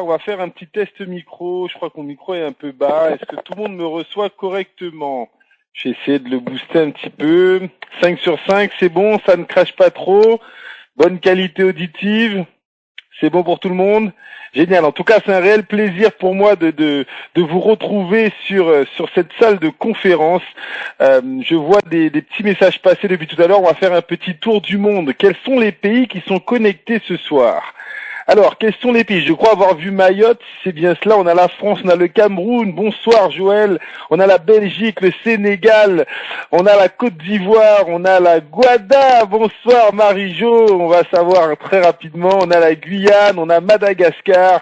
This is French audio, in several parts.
On va faire un petit test micro. Je crois que mon micro est un peu bas. Est-ce que tout le monde me reçoit correctement? J'ai essayé de le booster un petit peu. 5 sur 5, c'est bon, ça ne crache pas trop. Bonne qualité auditive. C'est bon pour tout le monde? Génial. En tout cas, c'est un réel plaisir pour moi de vous retrouver sur cette salle de conférence. Je vois des petits messages passer depuis tout à l'heure. On va faire un petit tour du monde. Quels sont les pays qui sont connectés ce soir? Alors, quels sont les pays? Je crois avoir vu Mayotte, si c'est bien cela. On a la France, on a le Cameroun. Bonsoir Joël. On a la Belgique, le Sénégal. On a la Côte d'Ivoire. On a la Guada. Bonsoir Marie-Jo. On va savoir très rapidement. On a la Guyane. On a Madagascar.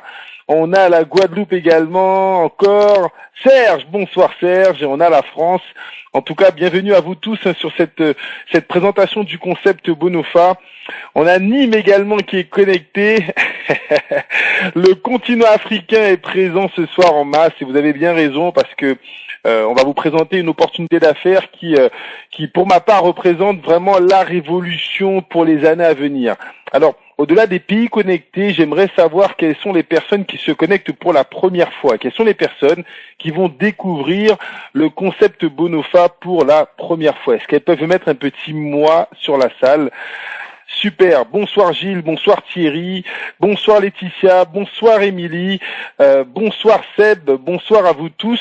On a la Guadeloupe également. Encore Serge. Bonsoir Serge. Et on a la France. En tout cas, bienvenue à vous tous sur cette présentation du concept Bonofa. On a Nîmes également qui est connecté. Le continent africain est présent ce soir en masse et vous avez bien raison parce que on va vous présenter une opportunité d'affaires qui pour ma part représente vraiment la révolution pour les années à venir. Alors, au-delà des pays connectés, j'aimerais savoir quelles sont les personnes qui se connectent pour la première fois. Quelles sont les personnes qui vont découvrir le concept Bonofa pour la première fois? Est-ce qu'elles peuvent mettre un petit moi sur la salle? Super. Bonsoir Gilles, bonsoir Thierry, bonsoir Laetitia, bonsoir Émilie, bonsoir Seb, bonsoir à vous tous.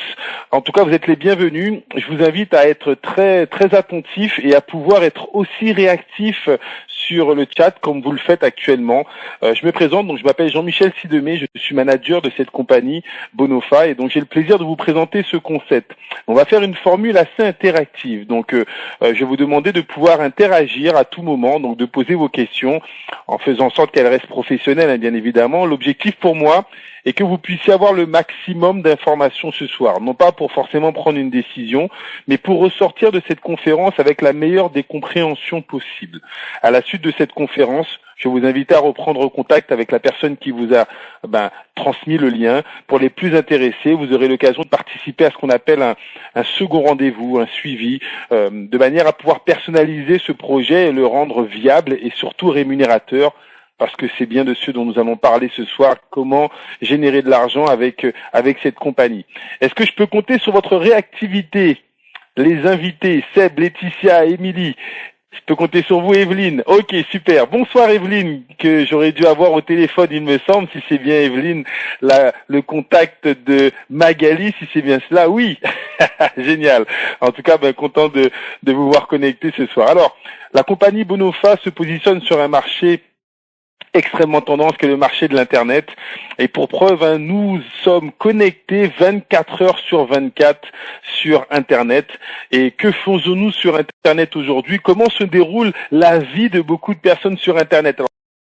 En tout cas, vous êtes les bienvenus. Je vous invite à être très très attentifs et à pouvoir être aussi réactifs sur le chat comme vous le faites actuellement. Je me présente, donc je m'appelle Jean-Michel Sidemé, je suis manager de cette compagnie Bonofa et donc j'ai le plaisir de vous présenter ce concept. On va faire une formule assez interactive. Donc je vais vous demander de pouvoir interagir à tout moment, donc de poser vos questions en faisant en sorte qu'elles restent professionnelles, hein, bien évidemment. L'objectif pour moi est que vous puissiez avoir le maximum d'informations ce soir, non pas pour forcément prendre une décision, mais pour ressortir de cette conférence avec la meilleure des compréhensions possibles. À la suite de cette conférence, je vais vous inviter à reprendre contact avec la personne qui vous a transmis le lien. Pour les plus intéressés, vous aurez l'occasion de participer à ce qu'on appelle un second rendez-vous, un suivi, de manière à pouvoir personnaliser ce projet et le rendre viable et surtout rémunérateur, parce que c'est bien de ce dont nous allons parler ce soir, comment générer de l'argent avec cette compagnie. Est-ce que je peux compter sur votre réactivité, les invités, Seb, Laetitia, Émilie? Je peux compter sur vous, Evelyne. Ok, super. Bonsoir, Evelyne, que j'aurais dû avoir au téléphone, il me semble, si c'est bien Evelyne, le contact de Magali, si c'est bien cela. Oui, génial. En tout cas, content de vous voir connecté ce soir. Alors, la compagnie Bonofa se positionne sur un marché extrêmement tendance que le marché de l'Internet. Et pour preuve, nous sommes connectés 24 heures sur 24 sur Internet. Et que faisons-nous sur Internet aujourd'hui? Comment se déroule la vie de beaucoup de personnes sur Internet?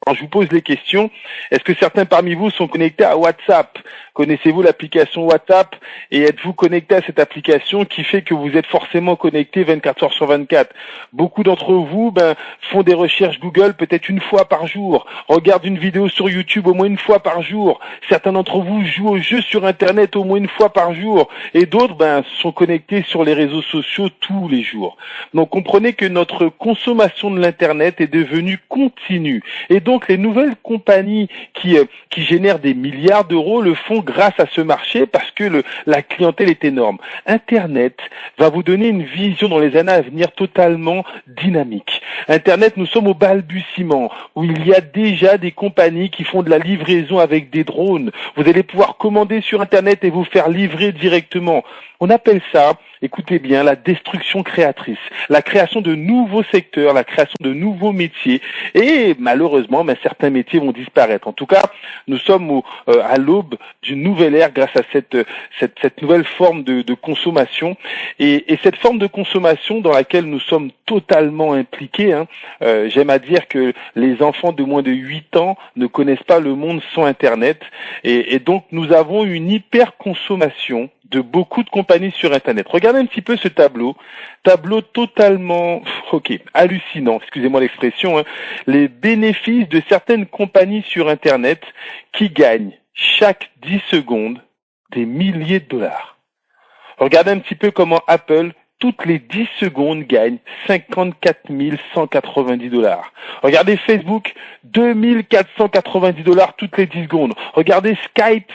Alors, je vous pose les questions. Est-ce que certains parmi vous sont connectés à WhatsApp? Connaissez-vous l'application WhatsApp? Et êtes-vous connecté à cette application qui fait que vous êtes forcément connecté 24 heures sur 24? Beaucoup d'entre vous font des recherches Google peut-être une fois par jour, regardent une vidéo sur YouTube au moins une fois par jour. Certains d'entre vous jouent aux jeux sur Internet au moins une fois par jour. Et d'autres sont connectés sur les réseaux sociaux tous les jours. Donc comprenez que notre consommation de l'Internet est devenue continue. Et donc les nouvelles compagnies qui génèrent des milliards d'euros le font grâce à ce marché parce que la clientèle est énorme. Internet va vous donner une vision dans les années à venir totalement dynamique. Internet, nous sommes au balbutiement où il y a déjà des compagnies qui font de la livraison avec des drones. Vous allez pouvoir commander sur Internet et vous faire livrer directement. On appelle ça, écoutez bien, la destruction créatrice, la création de nouveaux secteurs, la création de nouveaux métiers. Et malheureusement, certains métiers vont disparaître. En tout cas, nous sommes à l'aube d'une nouvelle ère grâce à cette nouvelle forme de consommation. Et cette forme de consommation dans laquelle nous sommes totalement impliqués, j'aime à dire que les enfants de moins de 8 ans ne connaissent pas le monde sans Internet. Et donc, nous avons une hyper-consommation de beaucoup de compagnies sur Internet. Regardez un petit peu ce tableau totalement, hallucinant, excusez-moi l'expression, les bénéfices de certaines compagnies sur Internet qui gagnent chaque 10 secondes des milliers de dollars. Regardez un petit peu comment Apple toutes les 10 secondes, gagne 54 190 $. Regardez Facebook, 2490 $ toutes les 10 secondes. Regardez Skype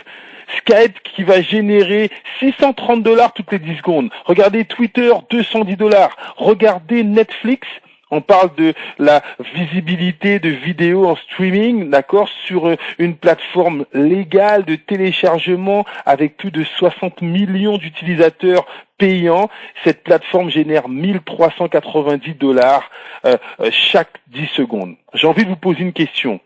qui va générer 630 $ toutes les 10 secondes. Regardez Twitter, 210 $. Regardez Netflix. On parle de la visibilité de vidéos en streaming, d'accord, sur une plateforme légale de téléchargement avec plus de 60 millions d'utilisateurs payants. Cette plateforme génère 1390 $ chaque 10 secondes. J'ai envie de vous poser une question.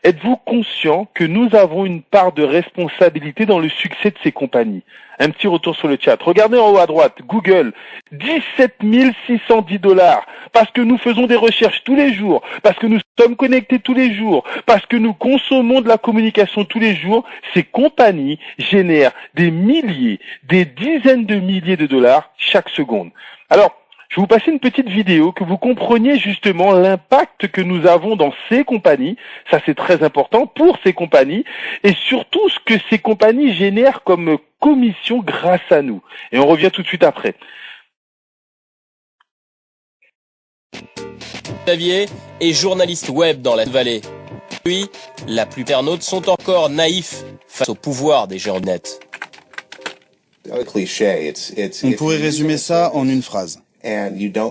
Êtes-vous conscient que nous avons une part de responsabilité dans le succès de ces compagnies? Un petit retour sur le chat. Regardez en haut à droite, Google, 17 610 $, parce que nous faisons des recherches tous les jours, parce que nous sommes connectés tous les jours, parce que nous consommons de la communication tous les jours. Ces compagnies génèrent des milliers, des dizaines de milliers de dollars chaque seconde. Alors, je vais vous passer une petite vidéo que vous compreniez justement l'impact que nous avons dans ces compagnies. Ça, c'est très important pour ces compagnies et surtout ce que ces compagnies génèrent comme commission grâce à nous. Et on revient tout de suite après. Xavier est journaliste web dans la vallée. Lui, la plupart d'autres sont encore naïfs face au pouvoir des géants net. On pourrait résumer ça en une phrase.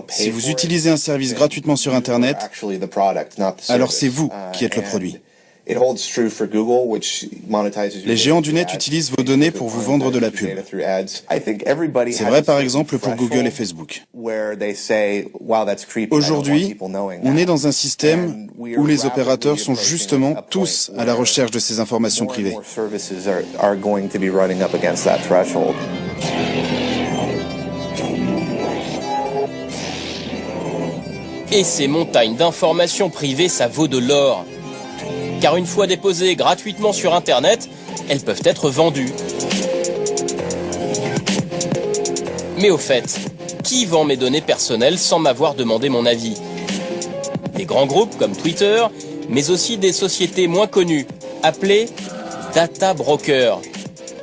Si vous utilisez un service gratuitement sur Internet, alors c'est vous qui êtes le produit. Les géants du net utilisent vos données pour vous vendre de la pub. C'est vrai par exemple pour Google et Facebook. Aujourd'hui, on est dans un système où les opérateurs sont justement tous à la recherche de ces informations privées. Et ces montagnes d'informations privées, ça vaut de l'or. Car une fois déposées gratuitement sur Internet, elles peuvent être vendues. Mais au fait, qui vend mes données personnelles sans m'avoir demandé mon avis? Des grands groupes comme Twitter, mais aussi des sociétés moins connues, appelées data brokers,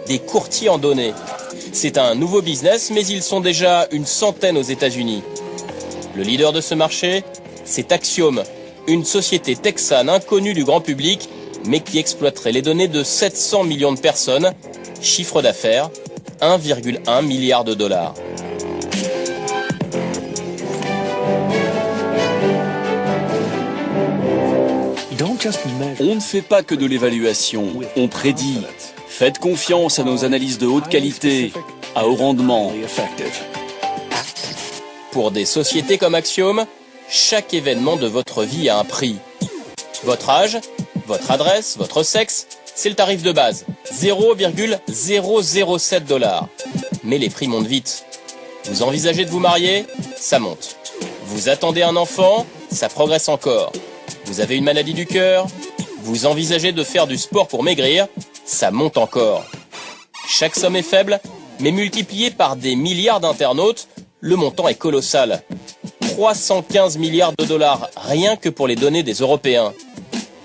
des courtiers en données. C'est un nouveau business, mais ils sont déjà une centaine aux États-Unis. Le leader de ce marché, c'est Axiom, une société texane inconnue du grand public, mais qui exploiterait les données de 700 millions de personnes, chiffre d'affaires 1,1 milliard de $. On ne fait pas que de l'évaluation, on prédit. Faites confiance à nos analyses de haute qualité, à haut rendement. Pour des sociétés comme Axiom, chaque événement de votre vie a un prix. Votre âge, votre adresse, votre sexe, c'est le tarif de base, 0,007 $. Mais les prix montent vite. Vous envisagez de vous marier? Ça monte. Vous attendez un enfant? Ça progresse encore. Vous avez une maladie du cœur? Vous envisagez de faire du sport pour maigrir? Ça monte encore. Chaque somme est faible, mais multipliée par des milliards d'internautes, le montant est colossal. 315 milliards de dollars rien que pour les données des Européens.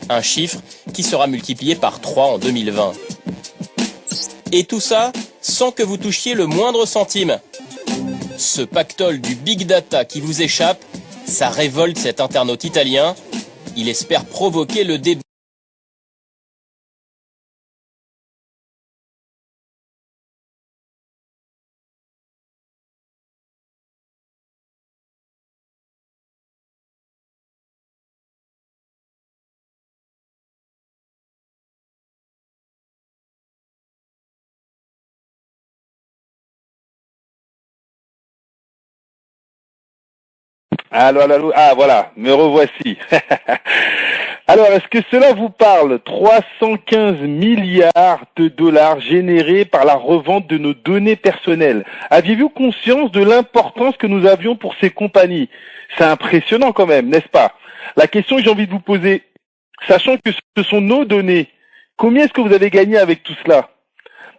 Un chiffre qui sera multiplié par 3 en 2020. Et tout ça sans que vous touchiez le moindre centime. Ce pactole du big data qui vous échappe, ça révolte cet internaute italien. Il espère provoquer le débat. Allô, allô, allô. Ah, voilà, me revoici. Alors, est-ce que cela vous parle? 315 milliards de dollars générés par la revente de nos données personnelles. Aviez-vous conscience de l'importance que nous avions pour ces compagnies? C'est impressionnant quand même, n'est-ce pas? La question que j'ai envie de vous poser, sachant que ce sont nos données, combien est-ce que vous avez gagné avec tout cela?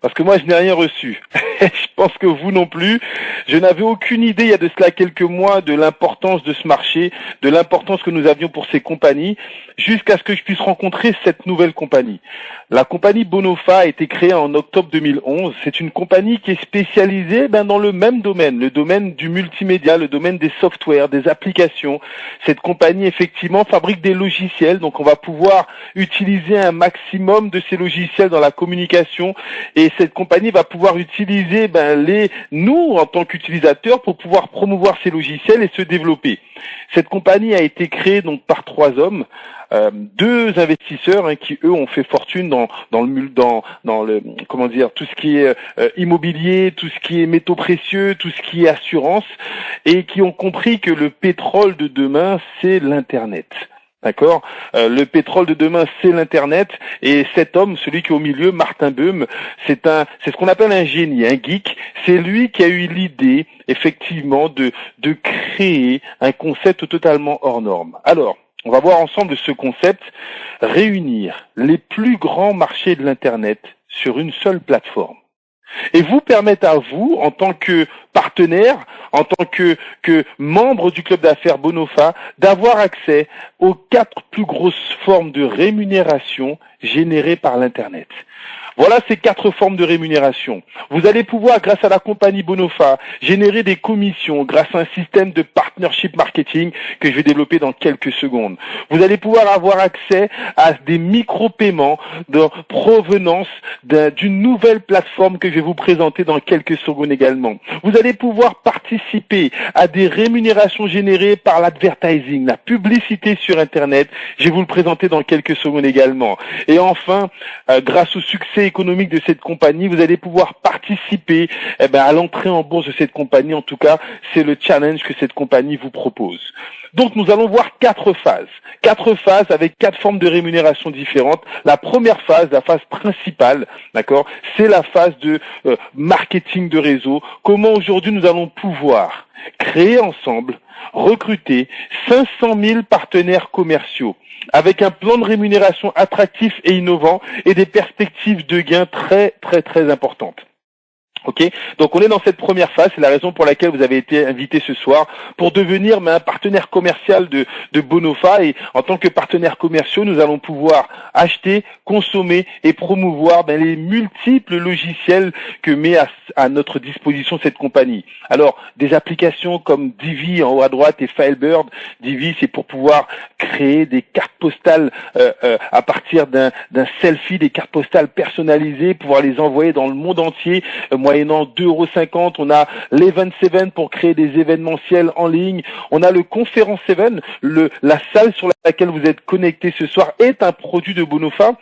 parce que moi je n'ai rien reçu. Je pense que vous non plus. Je n'avais aucune idée il y a de cela quelques mois de l'importance de ce marché, de l'importance que nous avions pour ces compagnies, jusqu'à ce que je puisse rencontrer cette nouvelle compagnie. La compagnie Bonofa a été créée en octobre 2011. C'est une compagnie qui est spécialisée dans le même domaine, le domaine du multimédia, le domaine des softwares, des applications. Cette compagnie effectivement fabrique des logiciels, donc on va pouvoir utiliser un maximum de ces logiciels dans la communication, et cette compagnie va pouvoir utiliser nous en tant qu'utilisateurs pour pouvoir promouvoir ces logiciels et se développer. Cette compagnie a été créée donc par 3 hommes, 2 investisseurs qui eux ont fait fortune dans tout ce qui est immobilier, tout ce qui est métaux précieux, tout ce qui est assurance, et qui ont compris que le pétrole de demain c'est l'internet. D'accord. Le pétrole de demain, c'est l'internet, et cet homme, celui qui est au milieu, Martin Böhm, c'est ce qu'on appelle un génie, un geek. C'est lui qui a eu l'idée, effectivement, de créer un concept totalement hors norme. Alors, on va voir ensemble ce concept, réunir les plus grands marchés de l'internet sur une seule plateforme. Et vous permettre à vous, en tant que partenaire, en tant que membre du club d'affaires Bonofa, d'avoir accès aux 4 plus grosses formes de rémunération générées par l'Internet. Voilà ces 4 formes de rémunération. Vous allez pouvoir, grâce à la compagnie Bonofa, générer des commissions grâce à un système de partnership marketing que je vais développer dans quelques secondes. Vous allez pouvoir avoir accès à des micro-paiements de provenance d'une nouvelle plateforme que je vais vous présenter dans quelques secondes également. Vous allez pouvoir participer à des rémunérations générées par l'advertising, la publicité sur Internet. Je vais vous le présenter dans quelques secondes également. Et enfin, grâce au succès économique de cette compagnie, vous allez pouvoir participer à l'entrée en bourse de cette compagnie. En tout cas, c'est le challenge que cette compagnie vous propose. Donc nous allons voir 4 phases. 4 phases avec 4 formes de rémunération différentes. La première phase, la phase principale, d'accord, c'est la phase de marketing de réseau. Comment aujourd'hui nous allons pouvoir créer ensemble, recruter 500 000 partenaires commerciaux avec un plan de rémunération attractif et innovant et des perspectives de gains très très très importantes. Ok, donc on est dans cette première phase, c'est la raison pour laquelle vous avez été invité ce soir pour devenir un partenaire commercial de Bonofa, et en tant que partenaire commerciaux, nous allons pouvoir acheter, consommer et promouvoir les multiples logiciels que met à notre disposition cette compagnie. Alors, des applications comme Divi en haut à droite et Filebird. Divi, c'est pour pouvoir créer des cartes postales à partir d'un selfie, des cartes postales personnalisées, pouvoir les envoyer dans le monde entier, moyennant 2,50 €. On a l'Event 7 pour créer des événementiels en ligne. On a le Conference 7, la salle sur laquelle vous êtes connecté ce soir est un produit de Bonofa.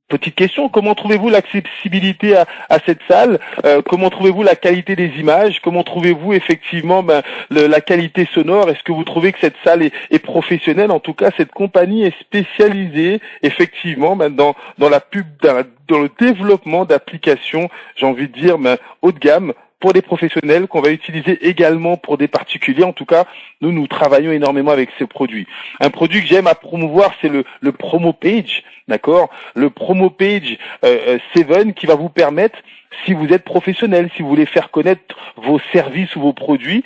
Petite question, comment trouvez-vous l'accessibilité à cette salle? Comment trouvez-vous la qualité des images? Comment trouvez-vous effectivement la qualité sonore? Est-ce que vous trouvez que cette salle est professionnelle? En tout cas, cette compagnie est spécialisée effectivement dans la pub, dans le développement d'applications, j'ai envie de dire haut de gamme, pour des professionnels, qu'on va utiliser également pour des particuliers. En tout cas, nous travaillons énormément avec ces produits. Un produit que j'aime à promouvoir, c'est le Promo Page, d'accord? Le Promo Page 7 qui va vous permettre, si vous êtes professionnel, si vous voulez faire connaître vos services ou vos produits,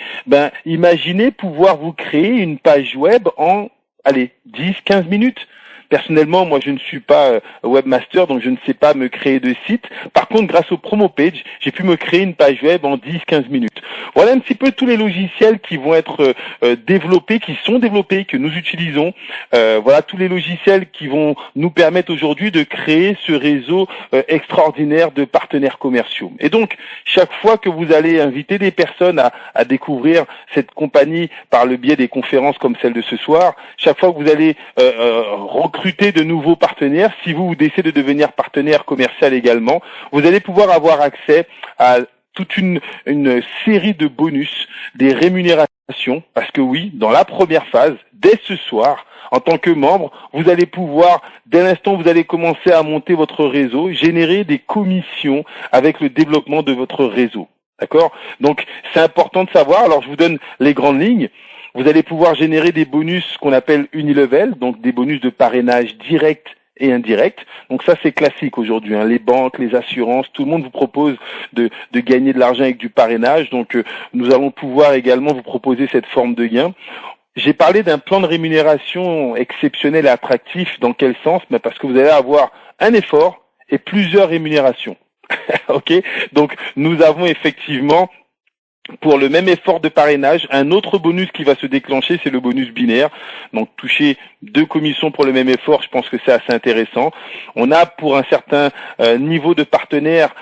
imaginez pouvoir vous créer une page web en 10-15 minutes. Personnellement, moi, je ne suis pas webmaster, donc je ne sais pas me créer de site. Par contre, grâce au Promo Page, j'ai pu me créer une page web en 10-15 minutes. Voilà un petit peu tous les logiciels qui vont être développés, qui sont développés, que nous utilisons. Voilà tous les logiciels qui vont nous permettre aujourd'hui de créer ce réseau extraordinaire de partenaires commerciaux. Et donc, chaque fois que vous allez inviter des personnes à découvrir cette compagnie par le biais des conférences comme celle de ce soir, chaque fois que vous allez recruter de nouveaux partenaires, si vous décidez de devenir partenaire commercial également, vous allez pouvoir avoir accès à toute une série de bonus, des rémunérations, parce que oui, dans la première phase, dès ce soir, en tant que membre, vous allez pouvoir, dès l'instant où vous allez commencer à monter votre réseau, générer des commissions avec le développement de votre réseau. D'accord? Donc, c'est important de savoir. Alors, je vous donne les grandes lignes. Vous allez pouvoir générer des bonus qu'on appelle unilevel, donc des bonus de parrainage direct et indirecte. Donc ça, c'est classique aujourd'hui, hein. Les banques, les assurances, tout le monde vous propose de gagner de l'argent avec du parrainage. Donc nous allons pouvoir également vous proposer cette forme de gain. J'ai parlé d'un plan de rémunération exceptionnel et attractif. Dans quel sens? Parce que vous allez avoir un effort et plusieurs rémunérations. Ok? Donc nous avons effectivement, pour le même effort de parrainage, un autre bonus qui va se déclencher, c'est le bonus binaire. Donc toucher 2 commissions pour le même effort, je pense que c'est assez intéressant. On a pour un certain niveau de partenaires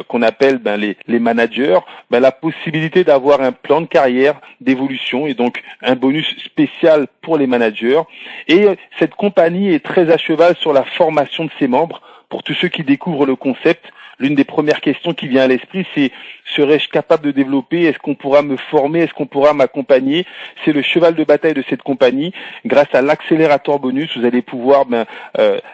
qu'on appelle les managers, la possibilité d'avoir un plan de carrière, d'évolution et donc un bonus spécial pour les managers. Et cette compagnie est très à cheval sur la formation de ses membres. Pour tous ceux qui découvrent le concept, l'une des premières questions qui vient à l'esprit, c'est: serais-je capable de développer? Est-ce qu'on pourra me former? Est-ce qu'on pourra m'accompagner? C'est le cheval de bataille de cette compagnie. Grâce à l'accélérateur bonus, vous allez pouvoir,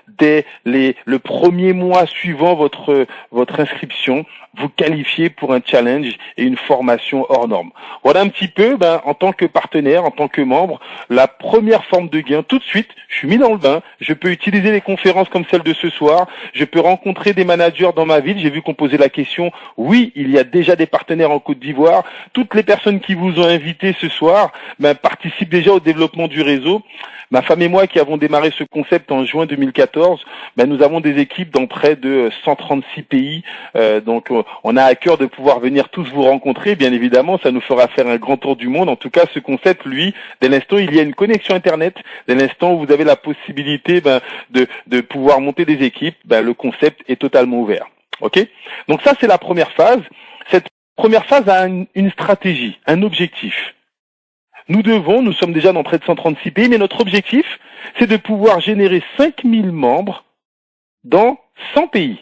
dès le premier mois suivant votre inscription, vous qualifier pour un challenge et une formation hors norme. Voilà un petit peu, en tant que partenaire, en tant que membre, la première forme de gain. Tout de suite, je suis mis dans le bain. Je peux utiliser les conférences comme celle de ce soir. Je peux rencontrer des managers dans ma ville. J'ai vu qu'on posait la question. Oui, il y a déjà des partenaires en Côte d'Ivoire. Toutes les personnes qui vous ont invité ce soir, participent déjà au développement du réseau. Ma femme et moi qui avons démarré ce concept en juin 2014, nous avons des équipes dans près de 136 pays. Donc on a à cœur de pouvoir venir tous vous rencontrer. Bien évidemment, ça nous fera faire un grand tour du monde. En tout cas, ce concept, lui, dès l'instant où il y a une connexion Internet, dès l'instant où vous avez la possibilité de pouvoir monter des équipes, le concept est totalement ouvert. Ok? Donc ça, c'est la première phase. Cette première phase a une stratégie, un objectif. Nous sommes déjà dans près de 136 pays, mais notre objectif, c'est de pouvoir générer 5000 membres dans 100 pays.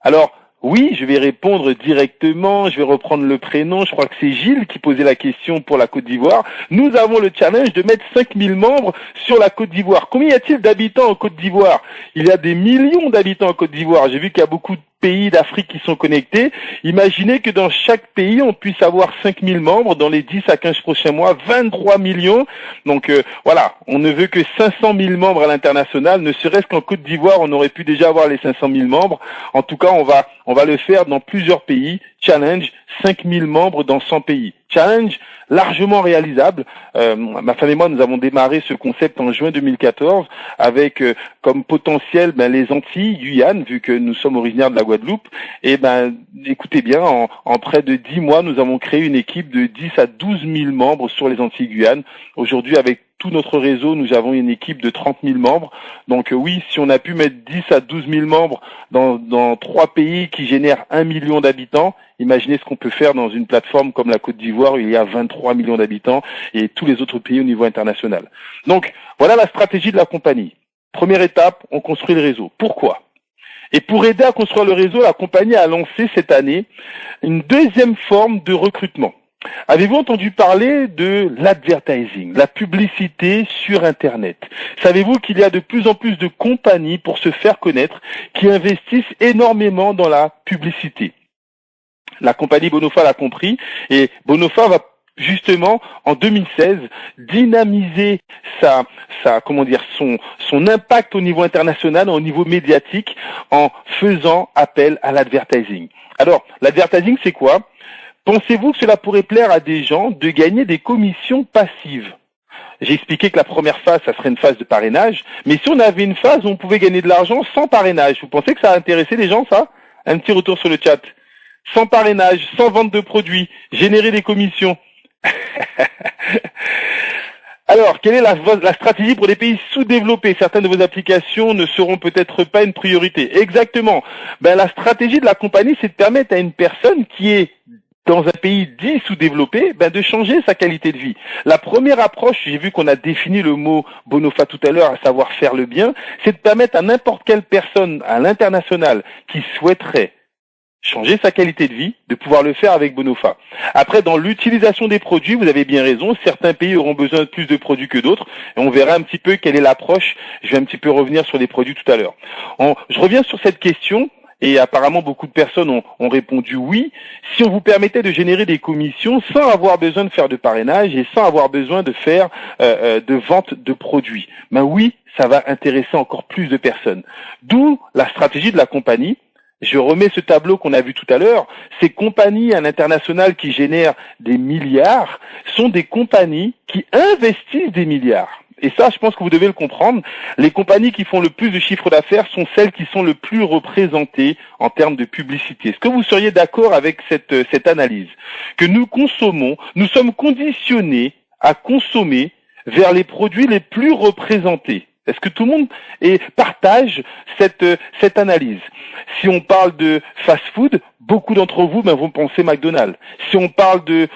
Alors, oui, je vais répondre directement, je vais reprendre le prénom, je crois que c'est Gilles qui posait la question pour la Côte d'Ivoire. Nous avons le challenge de mettre 5000 membres sur la Côte d'Ivoire. Combien y a-t-il d'habitants en Côte d'Ivoire? Il y a des millions d'habitants en Côte d'Ivoire. J'ai vu qu'il y a beaucoup de pays d'Afrique qui sont connectés. Imaginez que dans chaque pays, on puisse avoir 5000 membres dans les 10 à 15 prochains mois, 23 millions. Donc voilà, on ne veut que 500 000 membres à l'international. Ne serait-ce qu'en Côte d'Ivoire, on aurait pu déjà avoir les 500 000 membres. En tout cas, on va le faire dans plusieurs pays. Challenge, 5000 membres dans 100 pays. Challenge largement réalisable. Ma femme et moi, nous avons démarré ce concept en juin 2014 avec comme potentiel les Antilles, Guyane, vu que nous sommes originaires de la Guadeloupe. Et écoutez bien, en près de 10 mois, nous avons créé une équipe de 10 à 12 000 membres sur les Antilles Guyane. Aujourd'hui, avec tout notre réseau, nous avons une équipe de 30 000 membres. Donc oui, si on a pu mettre 10 à 12 000 membres dans 3 pays qui génèrent 1 million d'habitants, imaginez ce qu'on peut faire dans une plateforme comme la Côte d'Ivoire où il y a 23 millions d'habitants et tous les autres pays au niveau international. Donc voilà la stratégie de la compagnie. Première étape, on construit le réseau. Pourquoi? Et pour aider à construire le réseau, la compagnie a lancé cette année une deuxième forme de recrutement. Avez-vous entendu parler de l'advertising, la publicité sur Internet? Savez-vous qu'il y a de plus en plus de compagnies pour se faire connaître qui investissent énormément dans la publicité? La compagnie Bonofa l'a compris et Bonofa va justement en 2016 dynamiser son impact au niveau international, au niveau médiatique en faisant appel à l'advertising. Alors, l'advertising c'est quoi? Pensez-vous que cela pourrait plaire à des gens de gagner des commissions passives? J'ai expliqué que la première phase, ça serait une phase de parrainage, mais si on avait une phase où on pouvait gagner de l'argent sans parrainage, vous pensez que ça a intéressé les gens, ça? Un petit retour sur le chat. Sans parrainage, sans vente de produits, générer des commissions. Alors, quelle est la stratégie pour les pays sous-développés? Certaines de vos applications ne seront peut-être pas une priorité. Exactement. La stratégie de la compagnie, c'est de permettre à une personne qui est dans un pays dit sous-développé, de changer sa qualité de vie. La première approche, j'ai vu qu'on a défini le mot Bonofa tout à l'heure, à savoir faire le bien, c'est de permettre à n'importe quelle personne à l'international qui souhaiterait changer sa qualité de vie, de pouvoir le faire avec Bonofa. Après, dans l'utilisation des produits, vous avez bien raison, certains pays auront besoin de plus de produits que d'autres, et on verra un petit peu quelle est l'approche. Je vais un petit peu revenir sur les produits tout à l'heure. Je reviens sur cette question, et apparemment beaucoup de personnes ont répondu oui, si on vous permettait de générer des commissions sans avoir besoin de faire de parrainage et sans avoir besoin de faire de vente de produits. Ben oui, ça va intéresser encore plus de personnes. D'où la stratégie de la compagnie. Je remets ce tableau qu'on a vu tout à l'heure. Ces compagnies à l'international qui génèrent des milliards sont des compagnies qui investissent des milliards. Et ça, je pense que vous devez le comprendre. Les compagnies qui font le plus de chiffre d'affaires sont celles qui sont le plus représentées en termes de publicité. Est-ce que vous seriez d'accord avec cette analyse? Que nous consommons, nous sommes conditionnés à consommer vers les produits les plus représentés. Est-ce que tout le monde partage cette analyse? Si on parle de fast-food, beaucoup d'entre vous vont penser McDonald's. Si on parle de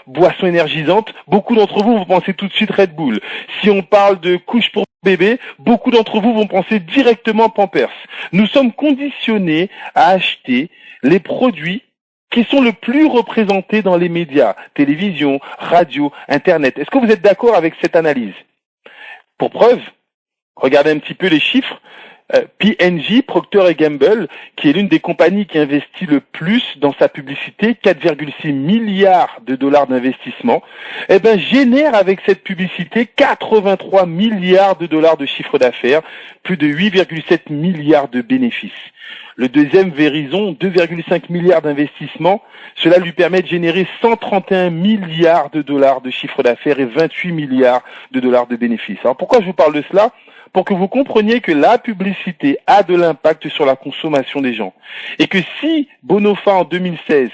boissons énergisantes, beaucoup d'entre vous vont penser tout de suite Red Bull. Si on parle de couches pour bébé, beaucoup d'entre vous vont penser directement Pampers. Nous sommes conditionnés à acheter les produits qui sont le plus représentés dans les médias, télévision, radio, Internet. Est-ce que vous êtes d'accord avec cette analyse? Pour preuve, regardez un petit peu les chiffres. P&G, Procter & Gamble, qui est l'une des compagnies qui investit le plus dans sa publicité, 4,6 milliards de dollars d'investissement, génère avec cette publicité 83 milliards de dollars de chiffre d'affaires, plus de 8,7 milliards de bénéfices. Le deuxième, Verizon, 2,5 milliards d'investissements. Cela lui permet de générer 131 milliards de dollars de chiffre d'affaires et 28 milliards de dollars de bénéfices. Alors pourquoi je vous parle de cela? Pour que vous compreniez que la publicité a de l'impact sur la consommation des gens. Et que si Bonofa en 2016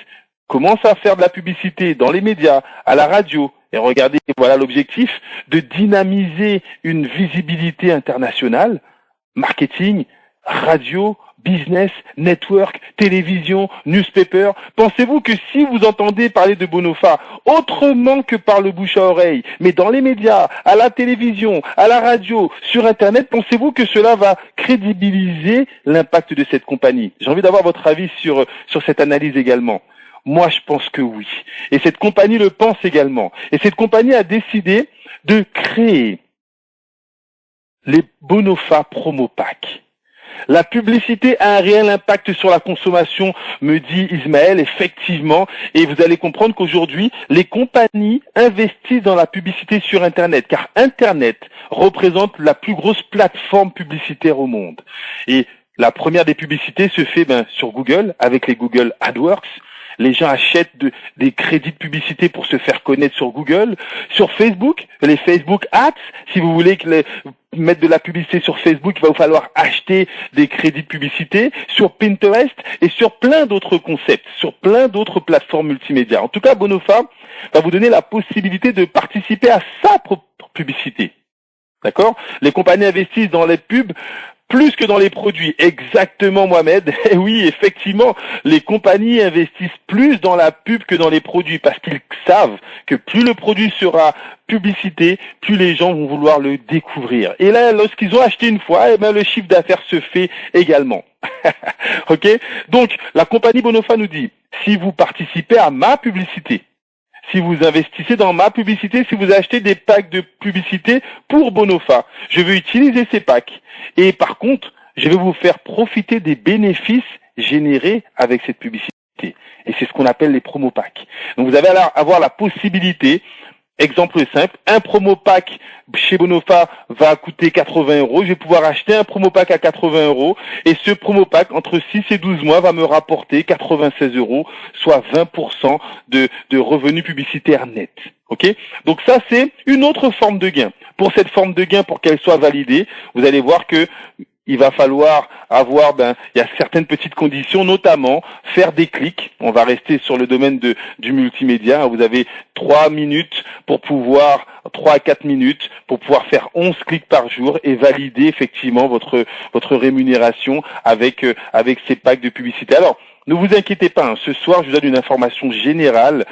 commence à faire de la publicité dans les médias, à la radio, et regardez, voilà l'objectif, de dynamiser une visibilité internationale, marketing, radio, business, network, télévision, newspaper. Pensez-vous que si vous entendez parler de Bonofa autrement que par le bouche à oreille, mais dans les médias, à la télévision, à la radio, sur Internet, pensez-vous que cela va crédibiliser l'impact de cette compagnie? J'ai envie d'avoir votre avis sur cette analyse également. Moi, je pense que oui. Et cette compagnie le pense également. Et cette compagnie a décidé de créer les Bonofa Promo Pack. La publicité a un réel impact sur la consommation, me dit Ismaël, effectivement, et vous allez comprendre qu'aujourd'hui, les compagnies investissent dans la publicité sur Internet, car Internet représente la plus grosse plateforme publicitaire au monde. Et la première des publicités se fait sur Google, avec les Google AdWords. Les gens achètent des crédits de publicité pour se faire connaître sur Google. Sur Facebook, les Facebook Ads, si vous voulez mettre de la publicité sur Facebook, il va vous falloir acheter des crédits de publicité. Sur Pinterest et sur plein d'autres concepts, sur plein d'autres plateformes multimédia. En tout cas, Bonofa va vous donner la possibilité de participer à sa propre publicité. D'accord? Les compagnies investissent dans les pubs plus que dans les produits. Exactement, Mohamed. Et oui, effectivement, les compagnies investissent plus dans la pub que dans les produits parce qu'ils savent que plus le produit sera publicité, plus les gens vont vouloir le découvrir. Et là, lorsqu'ils ont acheté une fois, le chiffre d'affaires se fait également. Ok? Donc, la compagnie Bonofa nous dit, si vous participez à ma publicité, si vous investissez dans ma publicité, si vous achetez des packs de publicité pour Bonofa, je vais utiliser ces packs. Et par contre, je vais vous faire profiter des bénéfices générés avec cette publicité. Et c'est ce qu'on appelle les promo packs. Donc vous allez avoir la possibilité, exemple simple, un promo pack chez Bonofa va coûter 80 €. Je vais pouvoir acheter un promo pack à 80 €. Et ce promo pack, entre 6 et 12 mois, va me rapporter 96 €, soit 20% de revenus publicitaires nets. Ok? Donc ça, c'est une autre forme de gain. Pour cette forme de gain, pour qu'elle soit validée, vous allez voir que il va falloir avoir, il y a certaines petites conditions, notamment faire des clics. On va rester sur le domaine du multimédia. Vous avez 3 à 4 minutes pour pouvoir faire 11 clics par jour et valider effectivement votre rémunération avec ces packs de publicité. Alors, ne vous inquiétez pas, ce soir, je vous donne une information générale.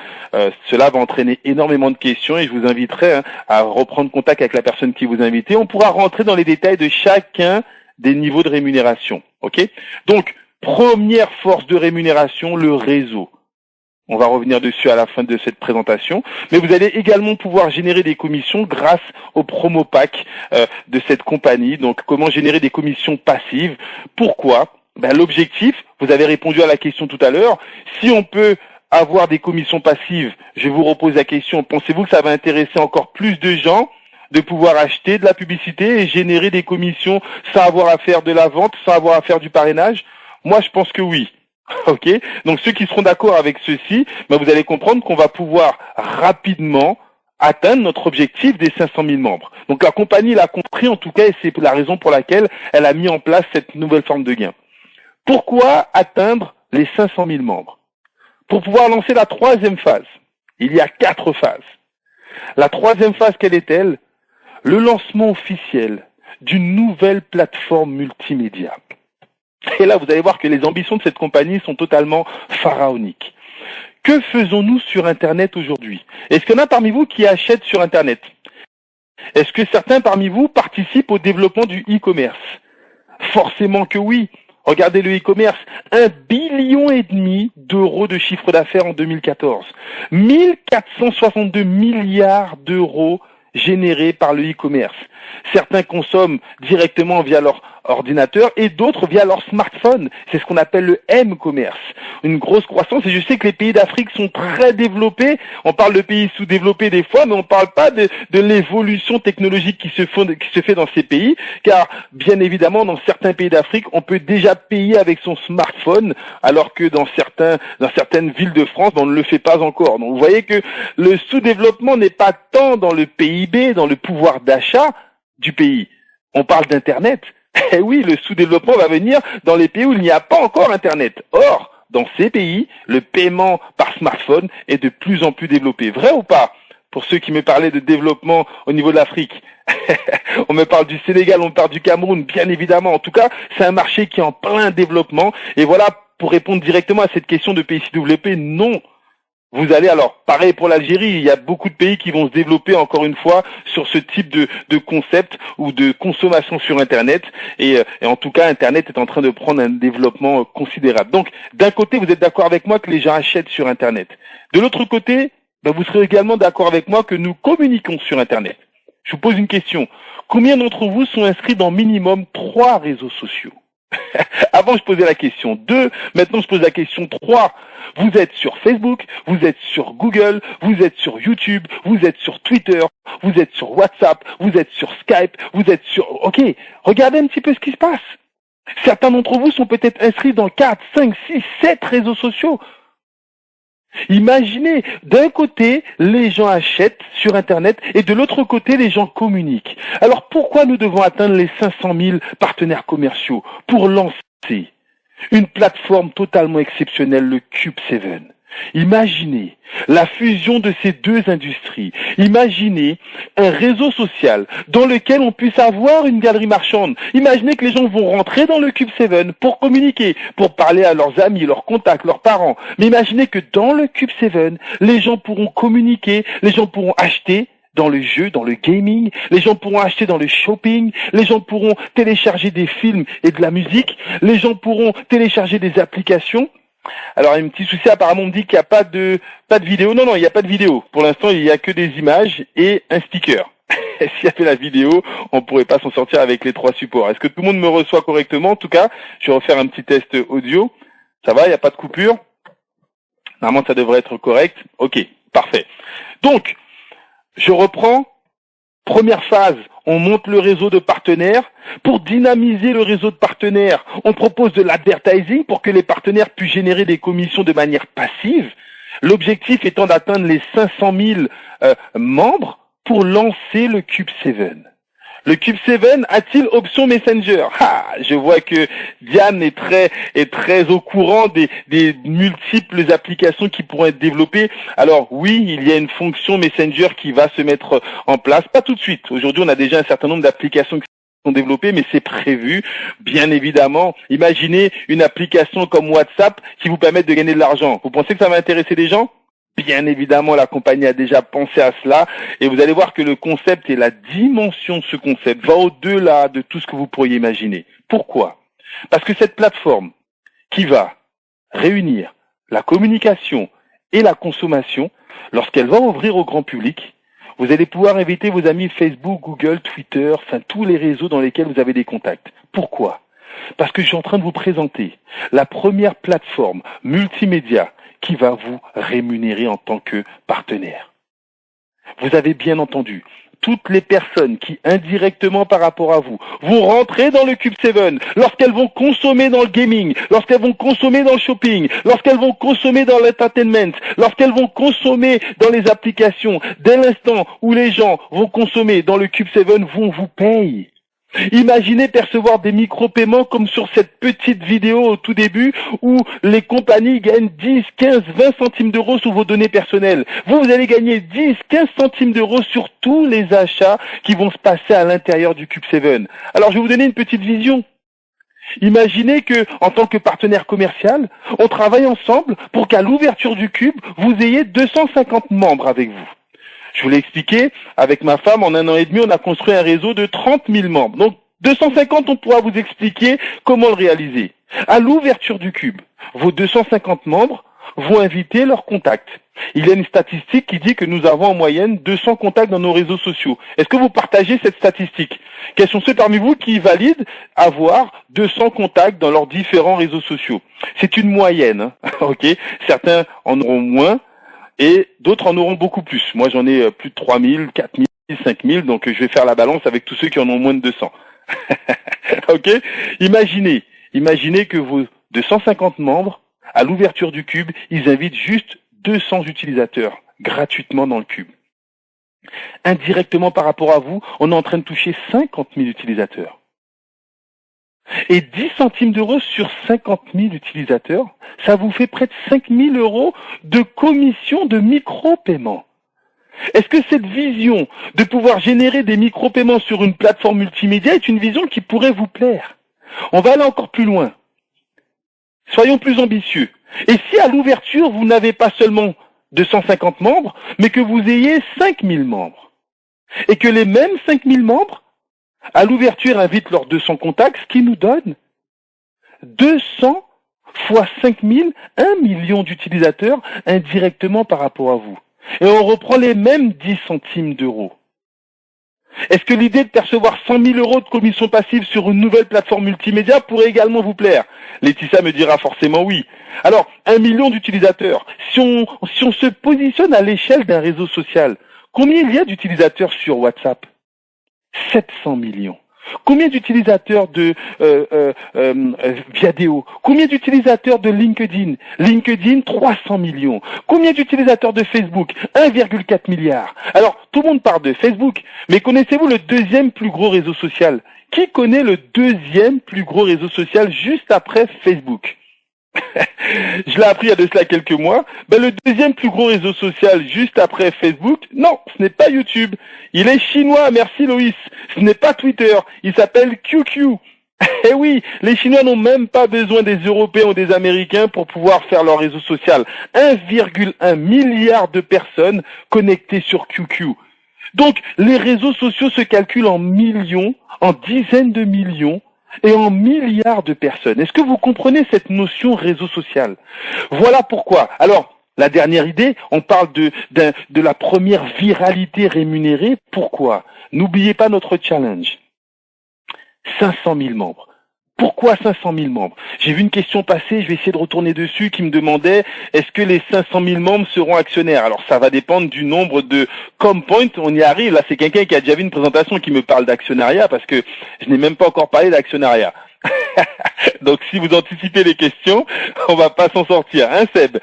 Cela va entraîner énormément de questions et je vous inviterai à reprendre contact avec la personne qui vous a invité. On pourra rentrer dans les détails de chacun des niveaux de rémunération. Ok? Donc, première force de rémunération, le réseau. On va revenir dessus à la fin de cette présentation. Mais vous allez également pouvoir générer des commissions grâce au promo pack de cette compagnie. Donc, comment générer des commissions passives? Pourquoi? L'objectif, Vous avez répondu à la question tout à l'heure. Si on peut avoir des commissions passives, je vous repose la question, pensez-vous que ça va intéresser encore plus de gens de pouvoir acheter de la publicité et générer des commissions sans avoir à faire de la vente, sans avoir à faire du parrainage? Moi, je pense que oui. Ok? Donc, ceux qui seront d'accord avec ceci, vous allez comprendre qu'on va pouvoir rapidement atteindre notre objectif des 500 000 membres. Donc, la compagnie l'a compris, en tout cas, et c'est la raison pour laquelle elle a mis en place cette nouvelle forme de gain. Pourquoi atteindre les 500 000 membres? Pour pouvoir lancer la troisième phase. Il y a 4 phases. La troisième phase, quelle est-elle? Le lancement officiel d'une nouvelle plateforme multimédia. Et là, vous allez voir que les ambitions de cette compagnie sont totalement pharaoniques. Que faisons-nous sur Internet aujourd'hui? Est-ce qu'il y en a parmi vous qui achètent sur Internet? Est-ce que certains parmi vous participent au développement du e-commerce? Forcément que oui. Regardez le e-commerce, 1,5 billion d'euros de chiffre d'affaires en 2014. 1462 milliards d'euros générés par le e-commerce. Certains consomment directement via leur ordinateur et d'autres via leur smartphone. C'est ce qu'on appelle le M-commerce. Une grosse croissance, et je sais que les pays d'Afrique sont très développés. On parle de pays sous-développés des fois, mais on ne parle pas de l'évolution technologique qui se fait dans ces pays, car bien évidemment, dans certains pays d'Afrique, on peut déjà payer avec son smartphone, alors que dans certaines villes de France, on ne le fait pas encore. Donc vous voyez que le sous-développement n'est pas tant dans le PIB, dans le pouvoir d'achat du pays. On parle d'Internet. Eh oui, le sous-développement va venir dans les pays où il n'y a pas encore Internet. Or, dans ces pays, le paiement par smartphone est de plus en plus développé. Vrai ou pas? Pour ceux qui me parlaient de développement au niveau de l'Afrique. On me parle du Sénégal, on me parle du Cameroun, bien évidemment. En tout cas, c'est un marché qui est en plein développement. Et voilà, pour répondre directement à cette question de pays sous-développés, non. Vous allez, alors, pareil pour l'Algérie, il y a beaucoup de pays qui vont se développer, encore une fois, sur ce type de concept ou de consommation sur Internet. Et en tout cas, Internet est en train de prendre un développement considérable. Donc, d'un côté, vous êtes d'accord avec moi que les gens achètent sur Internet. De l'autre côté, vous serez également d'accord avec moi que nous communiquons sur Internet. Je vous pose une question. Combien d'entre vous sont inscrits dans minimum 3 réseaux sociaux? Avant, je posais la question 2, maintenant je pose la question 3. Vous êtes sur Facebook, vous êtes sur Google, vous êtes sur YouTube, vous êtes sur Twitter, vous êtes sur WhatsApp, vous êtes sur Skype, vous êtes sur... Ok, regardez un petit peu ce qui se passe. Certains d'entre vous sont peut-être inscrits dans 4, 5, 6, 7 réseaux sociaux. Imaginez, d'un côté, les gens achètent sur Internet et de l'autre côté, les gens communiquent. Alors pourquoi nous devons atteindre les 500 000 partenaires commerciaux pour lancer une plateforme totalement exceptionnelle, le Cube 7? Imaginez la fusion de ces deux industries. Imaginez un réseau social dans lequel on puisse avoir une galerie marchande. Imaginez que les gens vont rentrer dans le Cube 7 pour communiquer, pour parler à leurs amis, leurs contacts, leurs parents. Mais imaginez que dans le Cube 7, les gens pourront communiquer, les gens pourront acheter dans le jeu, dans le gaming, les gens pourront acheter dans le shopping, les gens pourront télécharger des films et de la musique, les gens pourront télécharger des applications. Alors, il y a un petit souci, apparemment, on me dit qu'il n'y a pas de vidéo. Non, il n'y a pas de vidéo. Pour l'instant, il n'y a que des images et un sticker. S'il y avait la vidéo, on ne pourrait pas s'en sortir avec les 3 supports. Est-ce que tout le monde me reçoit correctement? En tout cas, je vais refaire un petit test audio. Ça va, il n'y a pas de coupure? Normalement, ça devrait être correct. Ok, parfait. Donc, je reprends. Première phase, on monte le réseau de partenaires. Pour dynamiser le réseau de partenaires, on propose de l'advertising pour que les partenaires puissent générer des commissions de manière passive. L'objectif étant d'atteindre les 500 000 membres pour lancer le Cube 7. Le Cube 7 a-t-il option Messenger? Je vois que Diane est très au courant des multiples applications qui pourront être développées. Alors oui, il y a une fonction Messenger qui va se mettre en place, pas tout de suite. Aujourd'hui, on a déjà un certain nombre d'applications qui sont développées, mais c'est prévu, bien évidemment. Imaginez une application comme WhatsApp qui vous permet de gagner de l'argent. Vous pensez que ça va intéresser les gens? Bien évidemment, la compagnie a déjà pensé à cela et vous allez voir que le concept et la dimension de ce concept va au-delà de tout ce que vous pourriez imaginer. Pourquoi? Parce que cette plateforme qui va réunir la communication et la consommation, lorsqu'elle va ouvrir au grand public, vous allez pouvoir inviter vos amis Facebook, Google, Twitter, tous les réseaux dans lesquels vous avez des contacts. Pourquoi? Parce que je suis en train de vous présenter la première plateforme multimédia qui va vous rémunérer en tant que partenaire. Vous avez bien entendu, toutes les personnes qui, indirectement par rapport à vous, vont rentrer dans le Cube 7, lorsqu'elles vont consommer dans le gaming, lorsqu'elles vont consommer dans le shopping, lorsqu'elles vont consommer dans l'entertainment, lorsqu'elles vont consommer dans les applications, dès l'instant où les gens vont consommer dans le Cube 7, vont vous payer. Imaginez percevoir des micro-paiements comme sur cette petite vidéo au tout début où les compagnies gagnent 10, 15, 20 centimes d'euros sur vos données personnelles. Vous allez gagner 10, 15 centimes d'euros sur tous les achats qui vont se passer à l'intérieur du Cube 7. Alors je vais vous donner une petite vision. Imaginez que, en tant que partenaire commercial, on travaille ensemble pour qu'à l'ouverture du Cube, vous ayez 250 membres avec vous. Je vous l'ai expliqué, avec ma femme, en 1 an et demi, on a construit un réseau de 30 000 membres. Donc, 250, on pourra vous expliquer comment le réaliser. À l'ouverture du Cube, vos 250 membres vont inviter leurs contacts. Il y a une statistique qui dit que nous avons en moyenne 200 contacts dans nos réseaux sociaux. Est-ce que vous partagez cette statistique? Quels sont ceux parmi vous qui valident avoir 200 contacts dans leurs différents réseaux sociaux? C'est une moyenne, hein. Ok. Certains en auront moins. Et d'autres en auront beaucoup plus. Moi, j'en ai plus de 3000, 4000, 5000, donc je vais faire la balance avec tous ceux qui en ont moins de 200. Ok? Imaginez que vos 250 membres, à l'ouverture du Cube, ils invitent juste 200 utilisateurs gratuitement dans le Cube. Indirectement par rapport à vous, on est en train de toucher 50 000 utilisateurs. Et 10 centimes d'euros sur 50 000 utilisateurs, ça vous fait près de 5 000 euros de commission de micro-paiement. Est-ce que cette vision de pouvoir générer des micro-paiements sur une plateforme multimédia est une vision qui pourrait vous plaire? On va aller encore plus loin. Soyons plus ambitieux. Et si à l'ouverture, vous n'avez pas seulement 250 membres, mais que vous ayez 5 000 membres, et que les mêmes 5 000 membres à l'ouverture, invite leurs 200 contacts, ce qui nous donne 200 fois 5 000, 1 million d'utilisateurs indirectement par rapport à vous. Et on reprend les mêmes 10 centimes d'euros. Est-ce que l'idée de percevoir 100 000 euros de commission passive sur une nouvelle plateforme multimédia pourrait également vous plaire? Laetitia me dira forcément oui. Alors, 1 million d'utilisateurs, si on se positionne à l'échelle d'un réseau social, combien il y a d'utilisateurs sur WhatsApp? 700 millions. Combien d'utilisateurs de Viadeo? Combien d'utilisateurs de LinkedIn? LinkedIn, 300 millions. Combien d'utilisateurs de Facebook? 1,4 milliard. Alors, tout le monde parle de Facebook, mais connaissez-vous le deuxième plus gros réseau social? Qui connaît le deuxième plus gros réseau social juste après Facebook? Je l'ai appris il y a de cela quelques mois. Le deuxième plus gros réseau social juste après Facebook, non, ce n'est pas YouTube. Il est chinois, merci Loïs. Ce n'est pas Twitter, il s'appelle QQ. Eh oui, les Chinois n'ont même pas besoin des Européens ou des Américains pour pouvoir faire leur réseau social. 1,1 milliard de personnes connectées sur QQ. Donc, les réseaux sociaux se calculent en millions, en dizaines de millions, et en milliards de personnes. Est-ce que vous comprenez cette notion réseau social? Voilà pourquoi. Alors, la dernière idée, on parle de la première viralité rémunérée. Pourquoi? N'oubliez pas notre challenge. 500 000 membres. Pourquoi 500 000 membres? J'ai vu une question passer, je vais essayer de retourner dessus, qui me demandait est-ce que les 500 000 membres seront actionnaires? Alors ça va dépendre du nombre de ComPoint, on y arrive. Là, c'est quelqu'un qui a déjà vu une présentation qui me parle d'actionnariat, parce que je n'ai même pas encore parlé d'actionnariat. Donc si vous anticipez les questions, on va pas s'en sortir, hein Seb?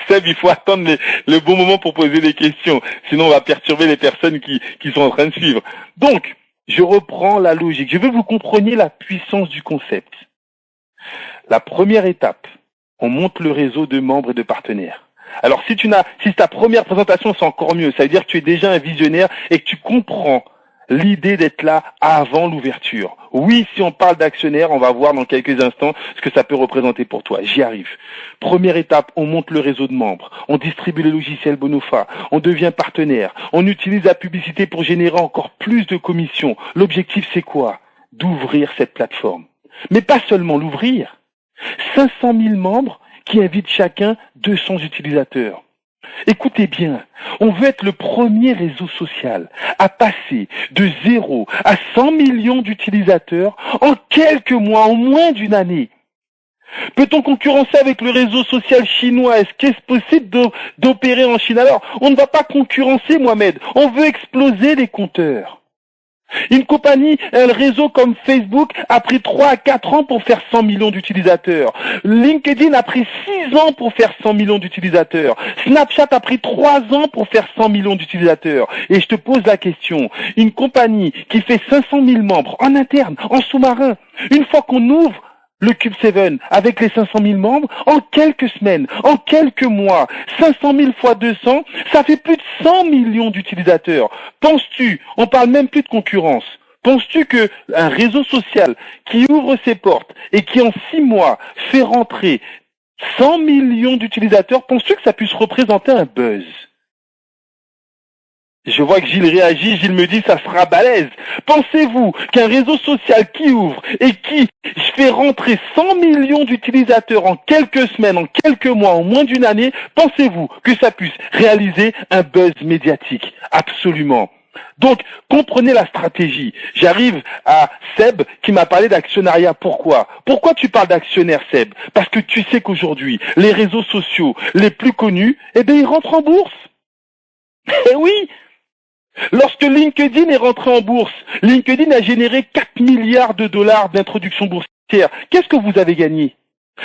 Seb, il faut attendre le bon moment pour poser les questions, sinon on va perturber les personnes qui sont en train de suivre. Donc, je reprends la logique. Je veux que vous compreniez la puissance du concept. La première étape, on monte le réseau de membres et de partenaires. Alors si ta première présentation, c'est encore mieux. Ça veut dire que tu es déjà un visionnaire et que tu comprends l'idée d'être là avant l'ouverture. Oui, si on parle d'actionnaires, on va voir dans quelques instants ce que ça peut représenter pour toi. J'y arrive. Première étape, on monte le réseau de membres, on distribue les logiciels Bonofa, on devient partenaire, on utilise la publicité pour générer encore plus de commissions. L'objectif, c'est quoi? D'ouvrir cette plateforme. Mais pas seulement l'ouvrir. 500 000 membres qui invitent chacun 200 utilisateurs. Écoutez bien, on veut être le premier réseau social à passer de 0 à 100 millions d'utilisateurs en quelques mois, en moins d'une année. Peut-on concurrencer avec le réseau social chinois? Est-ce qu'il est possible d'opérer en Chine? Alors, on ne va pas concurrencer, Mohamed. On veut exploser les compteurs. Une compagnie, un réseau comme Facebook a pris 3 à 4 ans pour faire 100 millions d'utilisateurs. LinkedIn a pris 6 ans pour faire 100 millions d'utilisateurs. Snapchat a pris 3 ans pour faire 100 millions d'utilisateurs. Et je te pose la question, une compagnie qui fait 500 000 membres en interne, en sous-marin, une fois qu'on ouvre le Cube 7 avec les 500 000 membres, en quelques semaines, en quelques mois, 500 000 fois 200, ça fait plus de 100 millions d'utilisateurs. Penses-tu, on parle même plus de concurrence, penses-tu que un réseau social qui ouvre ses portes et qui en 6 mois fait rentrer 100 millions d'utilisateurs, penses-tu que ça puisse représenter un buzz? Je vois que Gilles réagit, Gilles me dit ça sera balèze. Pensez-vous qu'un réseau social qui ouvre et qui fait rentrer 100 millions d'utilisateurs en quelques semaines, en quelques mois, en moins d'une année, pensez-vous que ça puisse réaliser un buzz médiatique? Absolument. Donc, comprenez la stratégie. J'arrive à Seb qui m'a parlé d'actionnariat. Pourquoi? Pourquoi tu parles d'actionnaire, Seb? Parce que tu sais qu'aujourd'hui, les réseaux sociaux les plus connus, eh bien, ils rentrent en bourse. Eh oui! Lorsque LinkedIn est rentré en bourse, LinkedIn a généré 4 milliards de dollars d'introduction boursière. Qu'est-ce que vous avez gagné?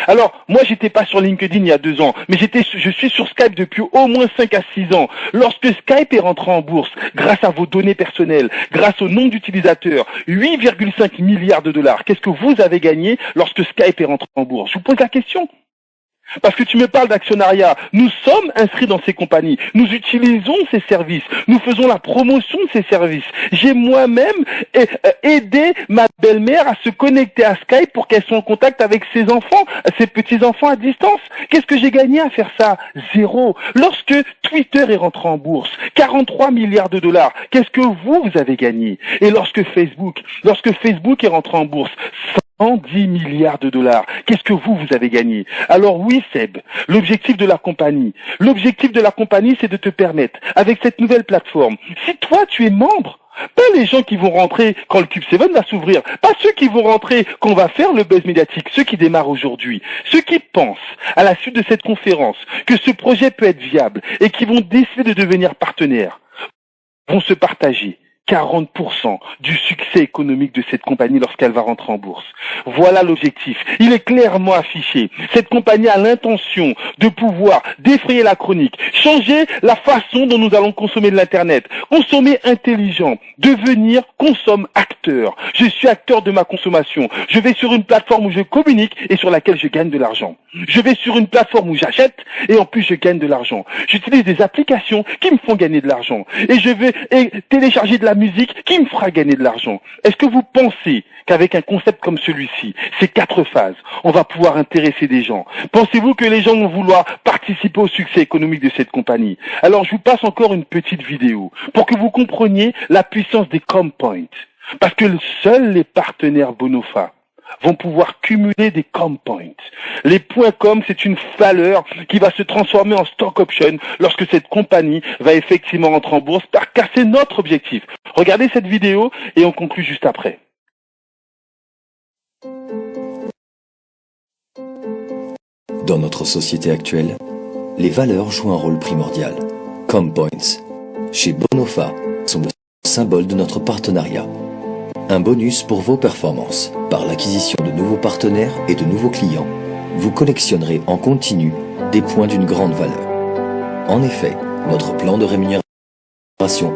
Alors, moi, j'étais pas sur LinkedIn il y a 2 ans, mais je suis sur Skype depuis au moins 5 à 6 ans. Lorsque Skype est rentré en bourse, grâce à vos données personnelles, grâce au nombre d'utilisateurs, 8,5 milliards de dollars, qu'est-ce que vous avez gagné lorsque Skype est rentré en bourse? Je vous pose la question. Parce que tu me parles d'actionnariat. Nous sommes inscrits dans ces compagnies. Nous utilisons ces services. Nous faisons la promotion de ces services. J'ai moi-même aidé ma belle-mère à se connecter à Skype pour qu'elle soit en contact avec ses enfants, ses petits-enfants à distance. Qu'est-ce que j'ai gagné à faire ça? 0. Lorsque Twitter est rentré en bourse, 43 milliards de dollars, qu'est-ce que vous avez gagné? Et lorsque Facebook est rentré en bourse, 110 milliards de dollars. Qu'est-ce que vous avez gagné? Alors oui, Seb, l'objectif de la compagnie, c'est de te permettre, avec cette nouvelle plateforme, si toi tu es membre, pas les gens qui vont rentrer quand le Cube 7 va s'ouvrir, pas ceux qui vont rentrer quand on va faire le buzz médiatique, ceux qui démarrent aujourd'hui, ceux qui pensent à la suite de cette conférence que ce projet peut être viable et qui vont décider de devenir partenaires, vont se partager 40% du succès économique de cette compagnie lorsqu'elle va rentrer en bourse. Voilà l'objectif. Il est clairement affiché. Cette compagnie a l'intention de pouvoir défrayer la chronique, changer la façon dont nous allons consommer de l'Internet, consommer intelligent, devenir consomme-acteur. Je suis acteur de ma consommation. Je vais sur une plateforme où je communique et sur laquelle je gagne de l'argent. Je vais sur une plateforme où j'achète et en plus je gagne de l'argent. J'utilise des applications qui me font gagner de l'argent. Et je vais télécharger de la musique qui me fera gagner de l'argent. Est-ce que vous pensez qu'avec un concept comme celui-ci, ces 4 phases, on va pouvoir intéresser des gens? Pensez-vous que les gens vont vouloir participer au succès économique de cette compagnie? Alors je vous passe encore une petite vidéo pour que vous compreniez la puissance des ComPoints. Parce que seuls les partenaires Bonofa vont pouvoir cumuler des ComPoints. Les points com, c'est une valeur qui va se transformer en stock option lorsque cette compagnie va effectivement rentrer en bourse, car c'est notre objectif. Regardez cette vidéo et on conclut juste après. Dans notre société actuelle, les valeurs jouent un rôle primordial. ComPoints, chez Bonofa, sont le symbole de notre partenariat. Un bonus pour vos performances. Par l'acquisition de nouveaux partenaires et de nouveaux clients, vous collectionnerez en continu des points d'une grande valeur. En effet, notre plan de rémunération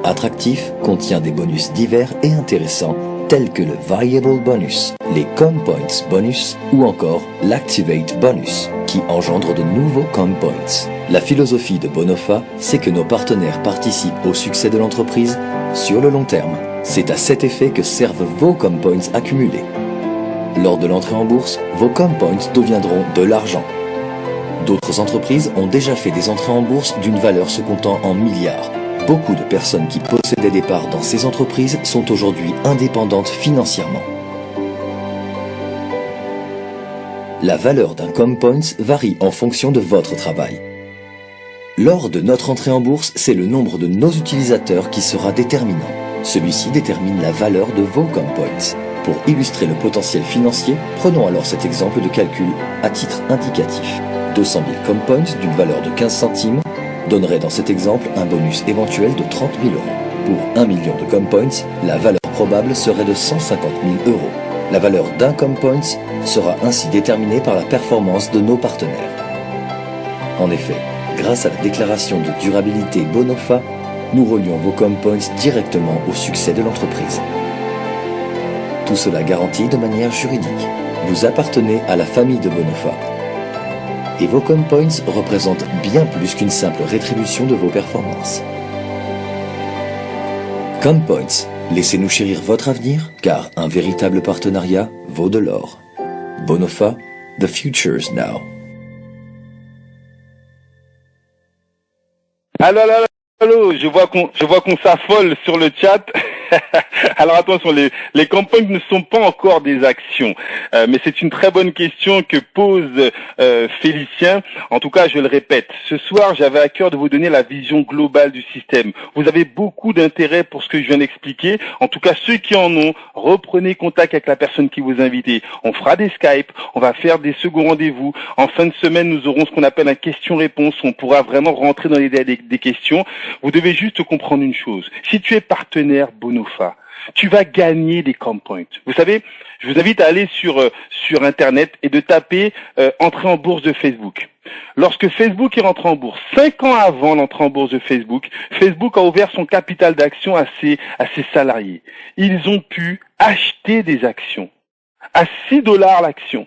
attractif contient des bonus divers et intéressants tels que le Variable Bonus, les ComPoints Bonus ou encore l'Activate Bonus qui engendre de nouveaux ComPoints. La philosophie de Bonofa, c'est que nos partenaires participent au succès de l'entreprise sur le long terme. C'est à cet effet que servent vos ComPoints accumulés. Lors de l'entrée en bourse, vos ComPoints deviendront de l'argent. D'autres entreprises ont déjà fait des entrées en bourse d'une valeur se comptant en milliards. Beaucoup de personnes qui possédaient des parts dans ces entreprises sont aujourd'hui indépendantes financièrement. La valeur d'un ComPoints varie en fonction de votre travail. Lors de notre entrée en bourse, c'est le nombre de nos utilisateurs qui sera déterminant. Celui-ci détermine la valeur de vos ComPoints. Pour illustrer le potentiel financier, prenons alors cet exemple de calcul à titre indicatif. 200 000 ComPoints d'une valeur de 15 centimes donnerait dans cet exemple un bonus éventuel de 30 000 euros. Pour 1 million de ComPoints, la valeur probable serait de 150 000 euros. La valeur d'un ComPoints sera ainsi déterminée par la performance de nos partenaires. En effet, grâce à la déclaration de durabilité Bonofa, nous relions vos ComPoints directement au succès de l'entreprise. Tout cela garanti de manière juridique. Vous appartenez à la famille de Bonofa. Et vos ComPoints représentent bien plus qu'une simple rétribution de vos performances. ComPoints, laissez-nous chérir votre avenir, car un véritable partenariat vaut de l'or. Bonofa, the future's now. Allô, je vois qu'on s'affole sur le chat. Alors attention, les ComPoints ne sont pas encore des actions, mais c'est une très bonne question que pose Félicien. En tout cas, je le répète, ce soir, j'avais à cœur de vous donner la vision globale du système. Vous avez beaucoup d'intérêt pour ce que je viens d'expliquer. En tout cas, ceux qui en ont, reprenez contact avec la personne qui vous a invité. On fera des Skype, on va faire des seconds rendez-vous. En fin de semaine, nous aurons ce qu'on appelle un question-réponse. On pourra vraiment rentrer dans les des questions. Vous devez juste comprendre une chose. Si tu es partenaire Bonofa, tu vas gagner des ComPoints. Vous savez, je vous invite à aller sur Internet et de taper entrée en bourse de Facebook. Lorsque Facebook est rentré en bourse, 5 ans avant l'entrée en bourse de Facebook, Facebook a ouvert son capital d'action à ses salariés. Ils ont pu acheter des actions à $6 l'action.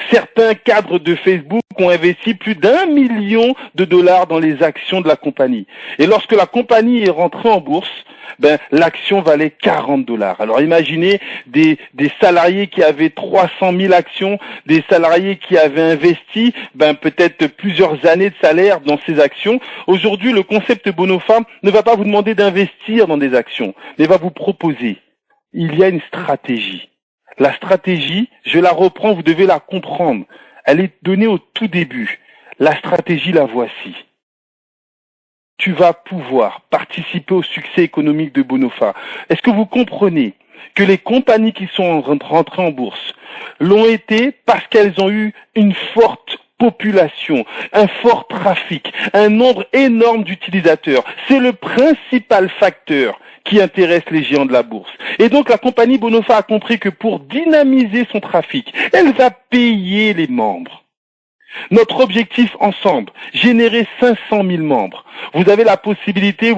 Certains cadres de Facebook ont investi plus d'1 million de dollars dans les actions de la compagnie. Et lorsque la compagnie est rentrée en bourse, l'action valait $40. Alors imaginez des salariés qui avaient 300 000 actions, des salariés qui avaient investi peut-être plusieurs années de salaire dans ces actions. Aujourd'hui, le concept Bonofa ne va pas vous demander d'investir dans des actions, mais va vous proposer. Il y a une stratégie. La stratégie, je la reprends, vous devez la comprendre. Elle est donnée au tout début. La stratégie, la voici. Tu vas pouvoir participer au succès économique de Bonofa. Est-ce que vous comprenez que les compagnies qui sont rentrées en bourse l'ont été parce qu'elles ont eu une forte population, un fort trafic, un nombre énorme d'utilisateurs. C'est le principal facteur qui intéresse les géants de la bourse. Et donc la compagnie Bonofa a compris que pour dynamiser son trafic, elle va payer les membres. Notre objectif ensemble, générer 500 000 membres. Vous aurez la possibilité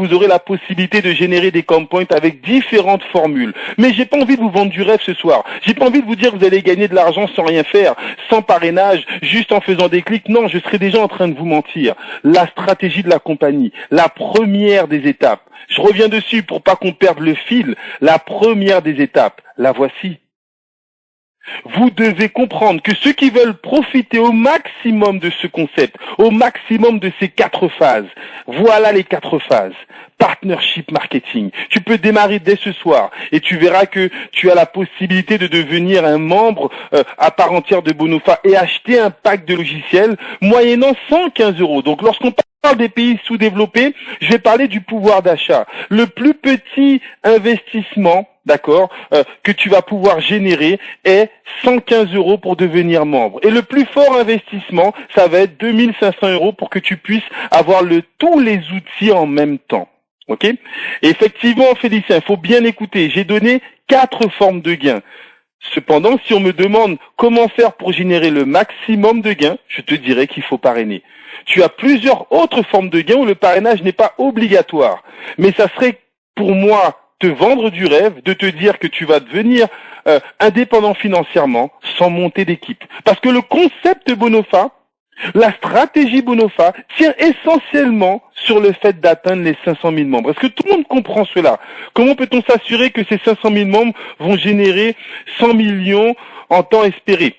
de générer des ComPoints avec différentes formules. Mais j'ai pas envie de vous vendre du rêve ce soir. J'ai pas envie de vous dire que vous allez gagner de l'argent sans rien faire, sans parrainage, juste en faisant des clics. Non, je serais déjà en train de vous mentir. La stratégie de la compagnie, la première des étapes. Je reviens dessus pour pas qu'on perde le fil. La première des étapes, la voici. Vous devez comprendre que ceux qui veulent profiter au maximum de ce concept, au maximum de ces 4 phases, voilà les 4 phases. Partnership marketing. Tu peux démarrer dès ce soir et tu verras que tu as la possibilité de devenir un membre à part entière de Bonofa et acheter un pack de logiciels moyennant 115 €. Donc lorsqu'on parle des pays sous-développés, je vais parler du pouvoir d'achat. Le plus petit investissement, d'accord, que tu vas pouvoir générer est 115 € pour devenir membre. Et le plus fort investissement, ça va être 2500 € pour que tu puisses avoir tous les outils en même temps. Ok? Et effectivement, Félicien, il faut bien écouter. J'ai donné 4 formes de gains. Cependant, si on me demande comment faire pour générer le maximum de gains, je te dirais qu'il faut parrainer. Tu as plusieurs autres formes de gains où le parrainage n'est pas obligatoire. Mais ça serait, pour moi, te vendre du rêve, de te dire que tu vas devenir indépendant financièrement sans monter d'équipe. Parce que le concept Bonofa, la stratégie Bonofa tient essentiellement sur le fait d'atteindre les 500 000 membres. Est-ce que tout le monde comprend cela? Comment peut-on s'assurer que ces 500 000 membres vont générer 100 millions en temps espéré?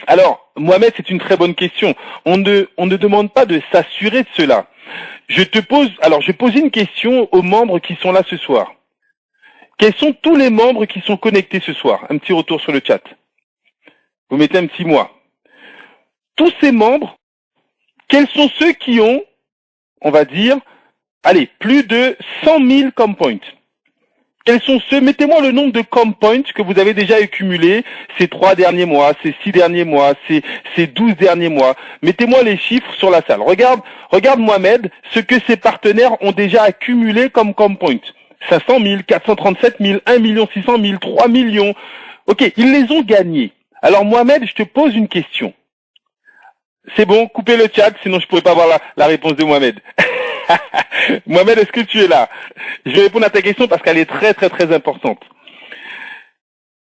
Alors, Mohamed, c'est une très bonne question. On ne demande pas de s'assurer de cela. Je pose une question aux membres qui sont là ce soir. Quels sont tous les membres qui sont connectés ce soir? Un petit retour sur le chat. Vous mettez un petit moi. Tous ces membres, quels sont ceux qui ont on va dire, allez, plus de 100 000 ComPoints. Quels sont ceux? Mettez-moi le nombre de ComPoints que vous avez déjà accumulés ces 3 derniers mois, ces 6 derniers mois, ces 12 derniers mois. Mettez-moi les chiffres sur la salle. Regarde Mohamed, ce que ses partenaires ont déjà accumulé comme ComPoints. 500 000, 437 000, 1 600 000, 3 millions. Ok, ils les ont gagnés. Alors Mohamed, je te pose une question. C'est bon, coupez le chat, sinon je pourrais pas avoir la réponse de Mohamed. Mohamed, est-ce que tu es là? Je vais répondre à ta question parce qu'elle est très très très importante.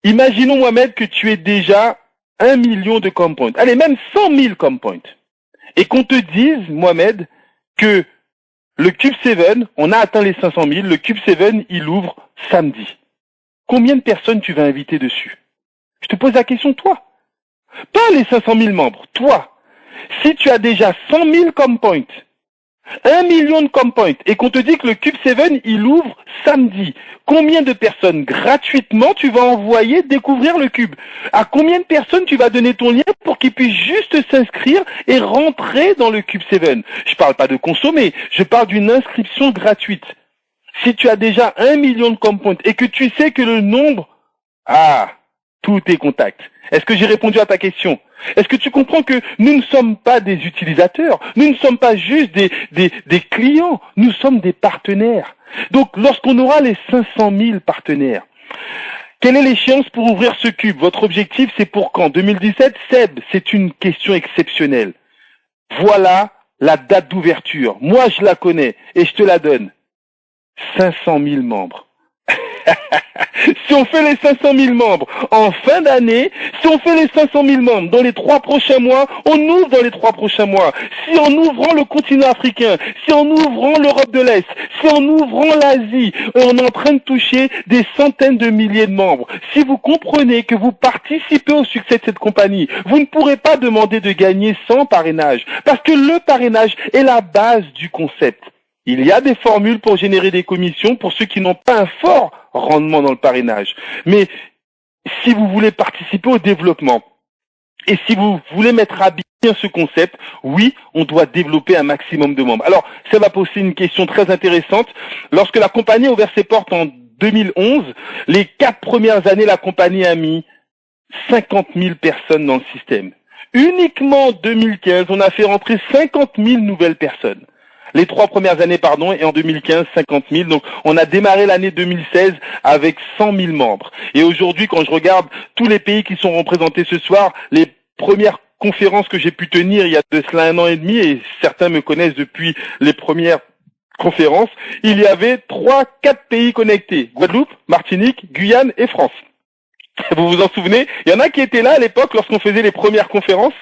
Imaginons Mohamed que tu aies déjà 1 million de ComPoints. Allez, même 100 000 ComPoints. Et qu'on te dise, Mohamed, que le Cube 7, on a atteint les 500 000, le Cube 7, il ouvre samedi. Combien de personnes tu vas inviter dessus? Je te pose la question, toi. Pas les 500 000 membres, toi. Si tu as déjà 100 000 ComPoints, 1 million de ComPoints, et qu'on te dit que le Cube 7, il ouvre samedi, combien de personnes gratuitement tu vas envoyer découvrir le Cube? À combien de personnes tu vas donner ton lien pour qu'ils puissent juste s'inscrire et rentrer dans le Cube 7? Je parle pas de consommer, je parle d'une inscription gratuite. Si tu as déjà 1 million de ComPoints et que tu sais que le nombre... Ah, tout est contact. Est-ce que j'ai répondu à ta question? Est-ce que tu comprends que nous ne sommes pas des utilisateurs, nous ne sommes pas juste des clients, nous sommes des partenaires. Donc, lorsqu'on aura les 500 000 partenaires, quelle est l'échéance pour ouvrir ce cube? Votre objectif, c'est pour quand? 2017? Seb, c'est une question exceptionnelle. Voilà la date d'ouverture. Moi, je la connais et je te la donne. 500 000 membres. Si on fait les 500 000 membres en fin d'année, si on fait les 500 000 membres dans les 3 prochains mois, on ouvre dans les 3 prochains mois. Si en ouvrant le continent africain, si en ouvrant l'Europe de l'Est, si en ouvrant l'Asie, on est en train de toucher des centaines de milliers de membres. Si vous comprenez que vous participez au succès de cette compagnie, vous ne pourrez pas demander de gagner sans parrainage, parce que le parrainage est la base du concept. Il y a des formules pour générer des commissions pour ceux qui n'ont pas un fort rendement dans le parrainage. Mais si vous voulez participer au développement et si vous voulez mettre à bien ce concept, oui, on doit développer un maximum de membres. Alors, ça va poser une question très intéressante. Lorsque la compagnie a ouvert ses portes en 2011, les 4 premières années, la compagnie a mis 50 000 personnes dans le système. Uniquement en 2015, on a fait rentrer 50 000 nouvelles personnes. Les 3 premières années, et en 2015, 50 000. Donc, on a démarré l'année 2016 avec 100 000 membres. Et aujourd'hui, quand je regarde tous les pays qui sont représentés ce soir, les premières conférences que j'ai pu tenir il y a de cela 1 an et demi, et certains me connaissent depuis les premières conférences, il y avait 3-4 pays connectés. Guadeloupe, Martinique, Guyane et France. Vous vous en souvenez? Il y en a qui étaient là à l'époque lorsqu'on faisait les premières conférences.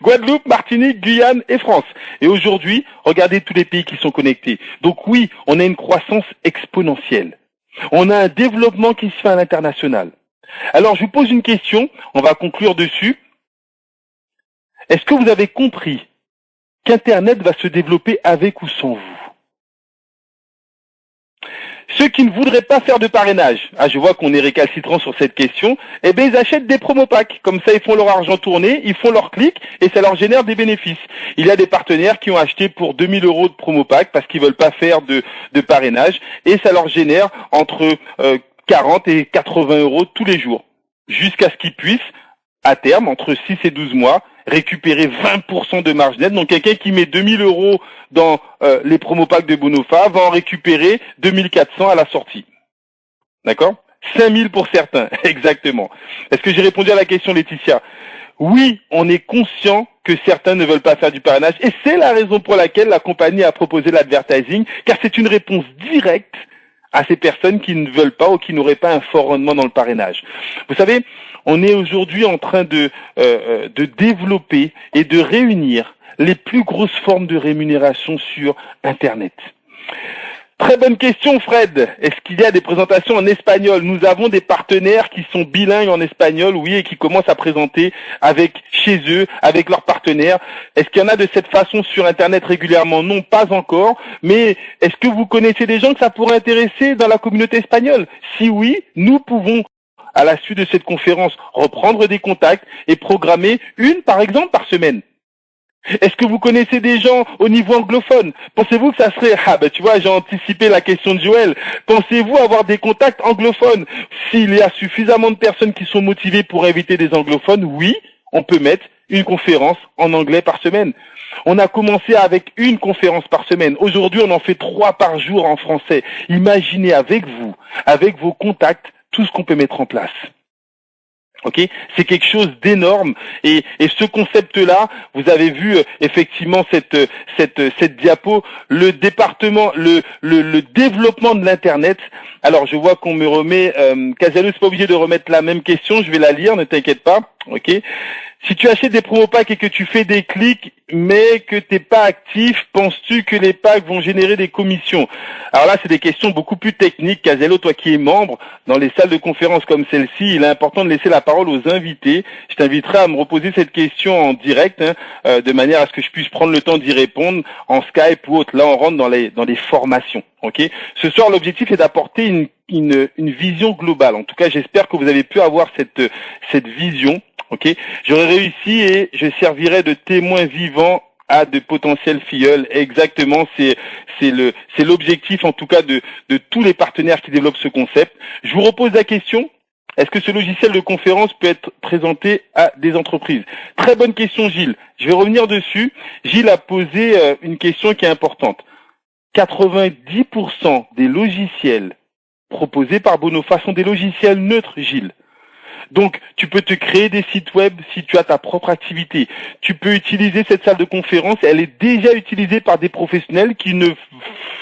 Guadeloupe, Martinique, Guyane et France. Et aujourd'hui, regardez tous les pays qui sont connectés. Donc oui, on a une croissance exponentielle. On a un développement qui se fait à l'international. Alors je vous pose une question, on va conclure dessus. Est-ce que vous avez compris qu'Internet va se développer avec ou sans vous? Ceux qui ne voudraient pas faire de parrainage, je vois qu'on est récalcitrant sur cette question, eh bien ils achètent des promo packs. Comme ça, ils font leur argent tourner, ils font leur clic et ça leur génère des bénéfices. Il y a des partenaires qui ont acheté pour 2 000 € de promo pack parce qu'ils veulent pas faire de parrainage et ça leur génère entre 40 et 80 € tous les jours. Jusqu'à ce qu'ils puissent, à terme, entre 6 et 12 mois, récupérer 20% de marge nette. Donc quelqu'un qui met 2 000 € dans les promo packs de Bonofa va en récupérer 2 400 à la sortie. D'accord? 5 000 pour certains, exactement. Est-ce que j'ai répondu à la question, Laetitia? Oui, on est conscient que certains ne veulent pas faire du parrainage et c'est la raison pour laquelle la compagnie a proposé l'advertising, car c'est une réponse directe à ces personnes qui ne veulent pas ou qui n'auraient pas un fort rendement dans le parrainage. Vous savez, on est aujourd'hui en train de développer et de réunir les plus grosses formes de rémunération sur Internet. Très bonne question, Fred. Est-ce qu'il y a des présentations en espagnol? Nous avons des partenaires qui sont bilingues en espagnol, oui, et qui commencent à présenter chez eux, avec leurs partenaires. Est-ce qu'il y en a de cette façon sur Internet régulièrement? Non, pas encore. Mais est-ce que vous connaissez des gens que ça pourrait intéresser dans la communauté espagnole? Si oui, nous pouvons, à la suite de cette conférence, reprendre des contacts et programmer une, par exemple, par semaine. Est-ce que vous connaissez des gens au niveau anglophone? Pensez-vous que ça serait, tu vois, j'ai anticipé la question de Joël. Pensez-vous avoir des contacts anglophones? S'il y a suffisamment de personnes qui sont motivées pour inviter des anglophones, oui, on peut mettre une conférence en anglais par semaine. On a commencé avec une conférence par semaine. Aujourd'hui, on en fait 3 par jour en français. Imaginez avec vous, avec vos contacts, tout ce qu'on peut mettre en place. Ok, c'est quelque chose d'énorme et ce concept-là, vous avez vu effectivement cette diapo, le département, le développement de l'internet. Alors je vois qu'on me remet, Casalou, c'est pas obligé de remettre la même question, je vais la lire, ne t'inquiète pas. Ok. Si tu achètes des promo packs et que tu fais des clics, mais que t'es pas actif, penses-tu que les packs vont générer des commissions? Alors là, c'est des questions beaucoup plus techniques. Casello, toi qui es membre, dans les salles de conférence comme celle-ci, il est important de laisser la parole aux invités. Je t'inviterai à me reposer cette question en direct, de manière à ce que je puisse prendre le temps d'y répondre en Skype ou autre. Là, on rentre dans les formations. Ok. Ce soir, l'objectif est d'apporter une vision globale. En tout cas, j'espère que vous avez pu avoir cette vision. Ok, j'aurais réussi et je servirai de témoin vivant à de potentiels filleuls. Exactement, c'est l'objectif en tout cas de tous les partenaires qui développent ce concept. Je vous repose la question. Est-ce que ce logiciel de conférence peut être présenté à des entreprises? Très bonne question, Gilles. Je vais revenir dessus. Gilles a posé une question qui est importante. 90% des logiciels proposés par Bonofa sont des logiciels neutres, Gilles. Donc, tu peux te créer des sites web si tu as ta propre activité. Tu peux utiliser cette salle de conférence. Elle est déjà utilisée par des professionnels qui ne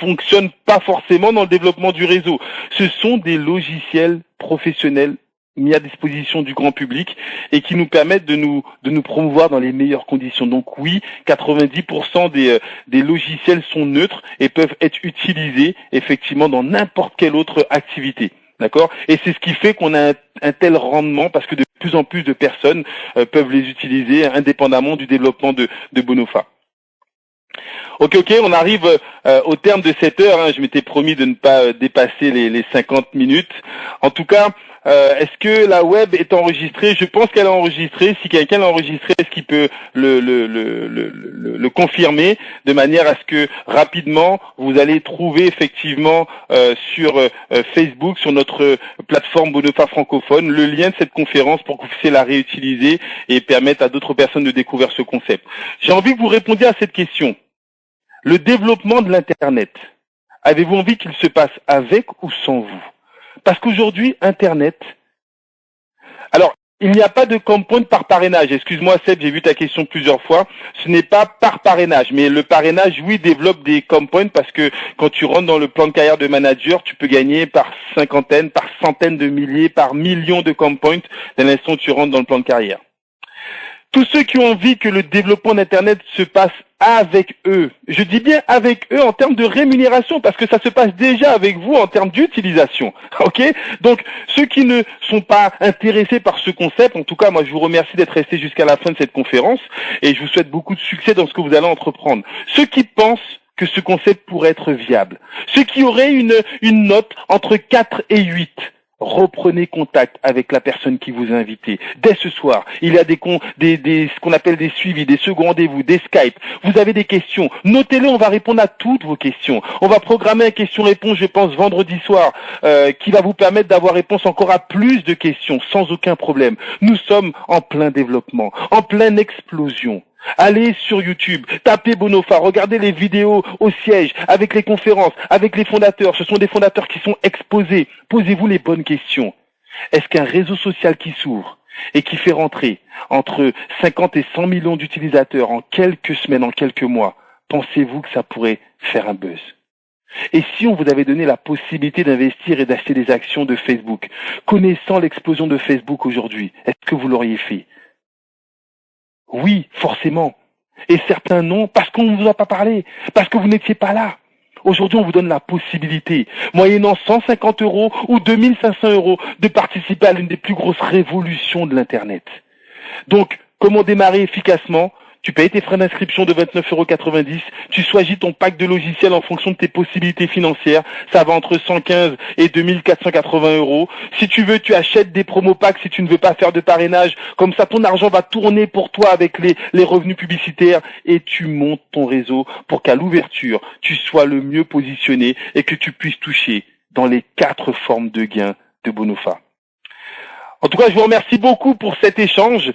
fonctionnent pas forcément dans le développement du réseau. Ce sont des logiciels professionnels mis à disposition du grand public et qui nous permettent de nous promouvoir dans les meilleures conditions. Donc oui, 90% des logiciels sont neutres et peuvent être utilisés effectivement dans n'importe quelle autre activité. D'accord? Et c'est ce qui fait qu'on a un tel rendement parce que de plus en plus de personnes peuvent les utiliser indépendamment du développement de Bonofa. Ok, on arrive au terme de cette heure. Je m'étais promis de ne pas dépasser les 50 minutes. En tout cas, est-ce que la web est enregistrée? Je pense qu'elle est enregistrée. Si quelqu'un l'a enregistrée, est-ce qu'il peut le confirmer de manière à ce que rapidement vous allez trouver effectivement sur Facebook, sur notre plateforme Bonofa francophone, le lien de cette conférence pour que vous puissiez la réutiliser et permettre à d'autres personnes de découvrir ce concept. J'ai envie que vous répondiez à cette question. Le développement de l'Internet, avez-vous envie qu'il se passe avec ou sans vous? Parce qu'aujourd'hui, Internet... Alors, il n'y a pas de compound par parrainage. Excuse-moi, Seb, j'ai vu ta question plusieurs fois. Ce n'est pas par parrainage. Mais le parrainage, oui, développe des compounds parce que quand tu rentres dans le plan de carrière de manager, tu peux gagner par cinquantaines, par centaines de milliers, par millions de compounds dès l'instant où tu rentres dans le plan de carrière. Tous ceux qui ont envie que le développement d'Internet se passe avec eux, je dis bien avec eux en termes de rémunération, parce que ça se passe déjà avec vous en termes d'utilisation. Ok? Donc, ceux qui ne sont pas intéressés par ce concept, en tout cas, moi, je vous remercie d'être restés jusqu'à la fin de cette conférence et je vous souhaite beaucoup de succès dans ce que vous allez entreprendre. Ceux qui pensent que ce concept pourrait être viable, ceux qui auraient une note entre 4 et 8, reprenez contact avec la personne qui vous a invité. Dès ce soir, il y a ce qu'on appelle des suivis, des seconds rendez-vous, des Skype. Vous avez des questions, notez-les, on va répondre à toutes vos questions. On va programmer un question-réponse, je pense, vendredi soir, qui va vous permettre d'avoir réponse encore à plus de questions, sans aucun problème. Nous sommes en plein développement, en pleine explosion. Allez sur YouTube, tapez Bonofa, regardez les vidéos au siège, avec les conférences, avec les fondateurs. Ce sont des fondateurs qui sont exposés. Posez-vous les bonnes questions. Est-ce qu'un réseau social qui s'ouvre et qui fait rentrer entre 50 et 100 millions d'utilisateurs en quelques semaines, en quelques mois, pensez-vous que ça pourrait faire un buzz? Et si on vous avait donné la possibilité d'investir et d'acheter des actions de Facebook, connaissant l'explosion de Facebook aujourd'hui, est-ce que vous l'auriez fait? Oui, forcément. Et certains non, parce qu'on ne vous a pas parlé, parce que vous n'étiez pas là. Aujourd'hui, on vous donne la possibilité, moyennant 150 € ou 2500 € de participer à l'une des plus grosses révolutions de l'Internet. Donc, comment démarrer efficacement? tu payes tes frais d'inscription de 29,90 €, tu choisis ton pack de logiciels en fonction de tes possibilités financières, ça va entre 115 et 2480 €. Si tu veux, tu achètes des promo packs si tu ne veux pas faire de parrainage, comme ça ton argent va tourner pour toi avec les revenus publicitaires et tu montes ton réseau pour qu'à l'ouverture, tu sois le mieux positionné et que tu puisses toucher dans les 4 formes de gains de Bonofa. En tout cas, je vous remercie beaucoup pour cet échange.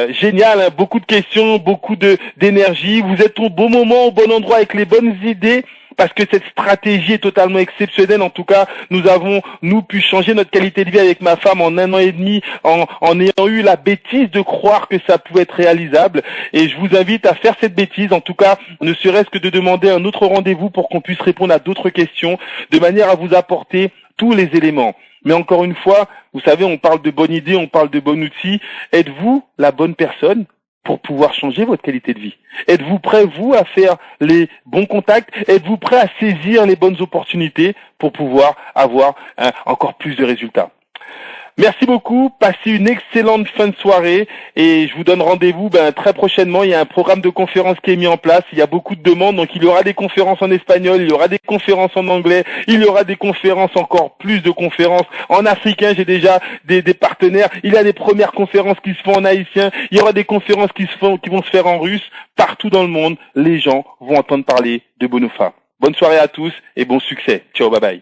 Génial, hein, beaucoup de questions, beaucoup d'énergie. Vous êtes au bon moment, au bon endroit avec les bonnes idées parce que cette stratégie est totalement exceptionnelle. En tout cas, nous avons, pu changer notre qualité de vie avec ma femme en 1 an et demi en ayant eu la bêtise de croire que ça pouvait être réalisable. Et je vous invite à faire cette bêtise, en tout cas, ne serait-ce que de demander un autre rendez-vous pour qu'on puisse répondre à d'autres questions de manière à vous apporter tous les éléments. Mais encore une fois, vous savez, on parle de bonne idée, on parle de bon outil. Êtes-vous la bonne personne pour pouvoir changer votre qualité de vie? Êtes-vous prêt, vous, à faire les bons contacts? Êtes-vous prêt à saisir les bonnes opportunités pour pouvoir avoir encore plus de résultats? Merci beaucoup, passez une excellente fin de soirée et je vous donne rendez-vous très prochainement. Il y a un programme de conférences qui est mis en place, il y a beaucoup de demandes, donc il y aura des conférences en espagnol, il y aura des conférences en anglais, il y aura des conférences, encore plus de conférences en africain. J'ai déjà des partenaires, il y a des premières conférences qui se font en haïtien, il y aura des conférences qui vont se faire en russe. Partout dans le monde, les gens vont entendre parler de Bonofa. Bonne soirée à tous et bon succès. Ciao, bye bye.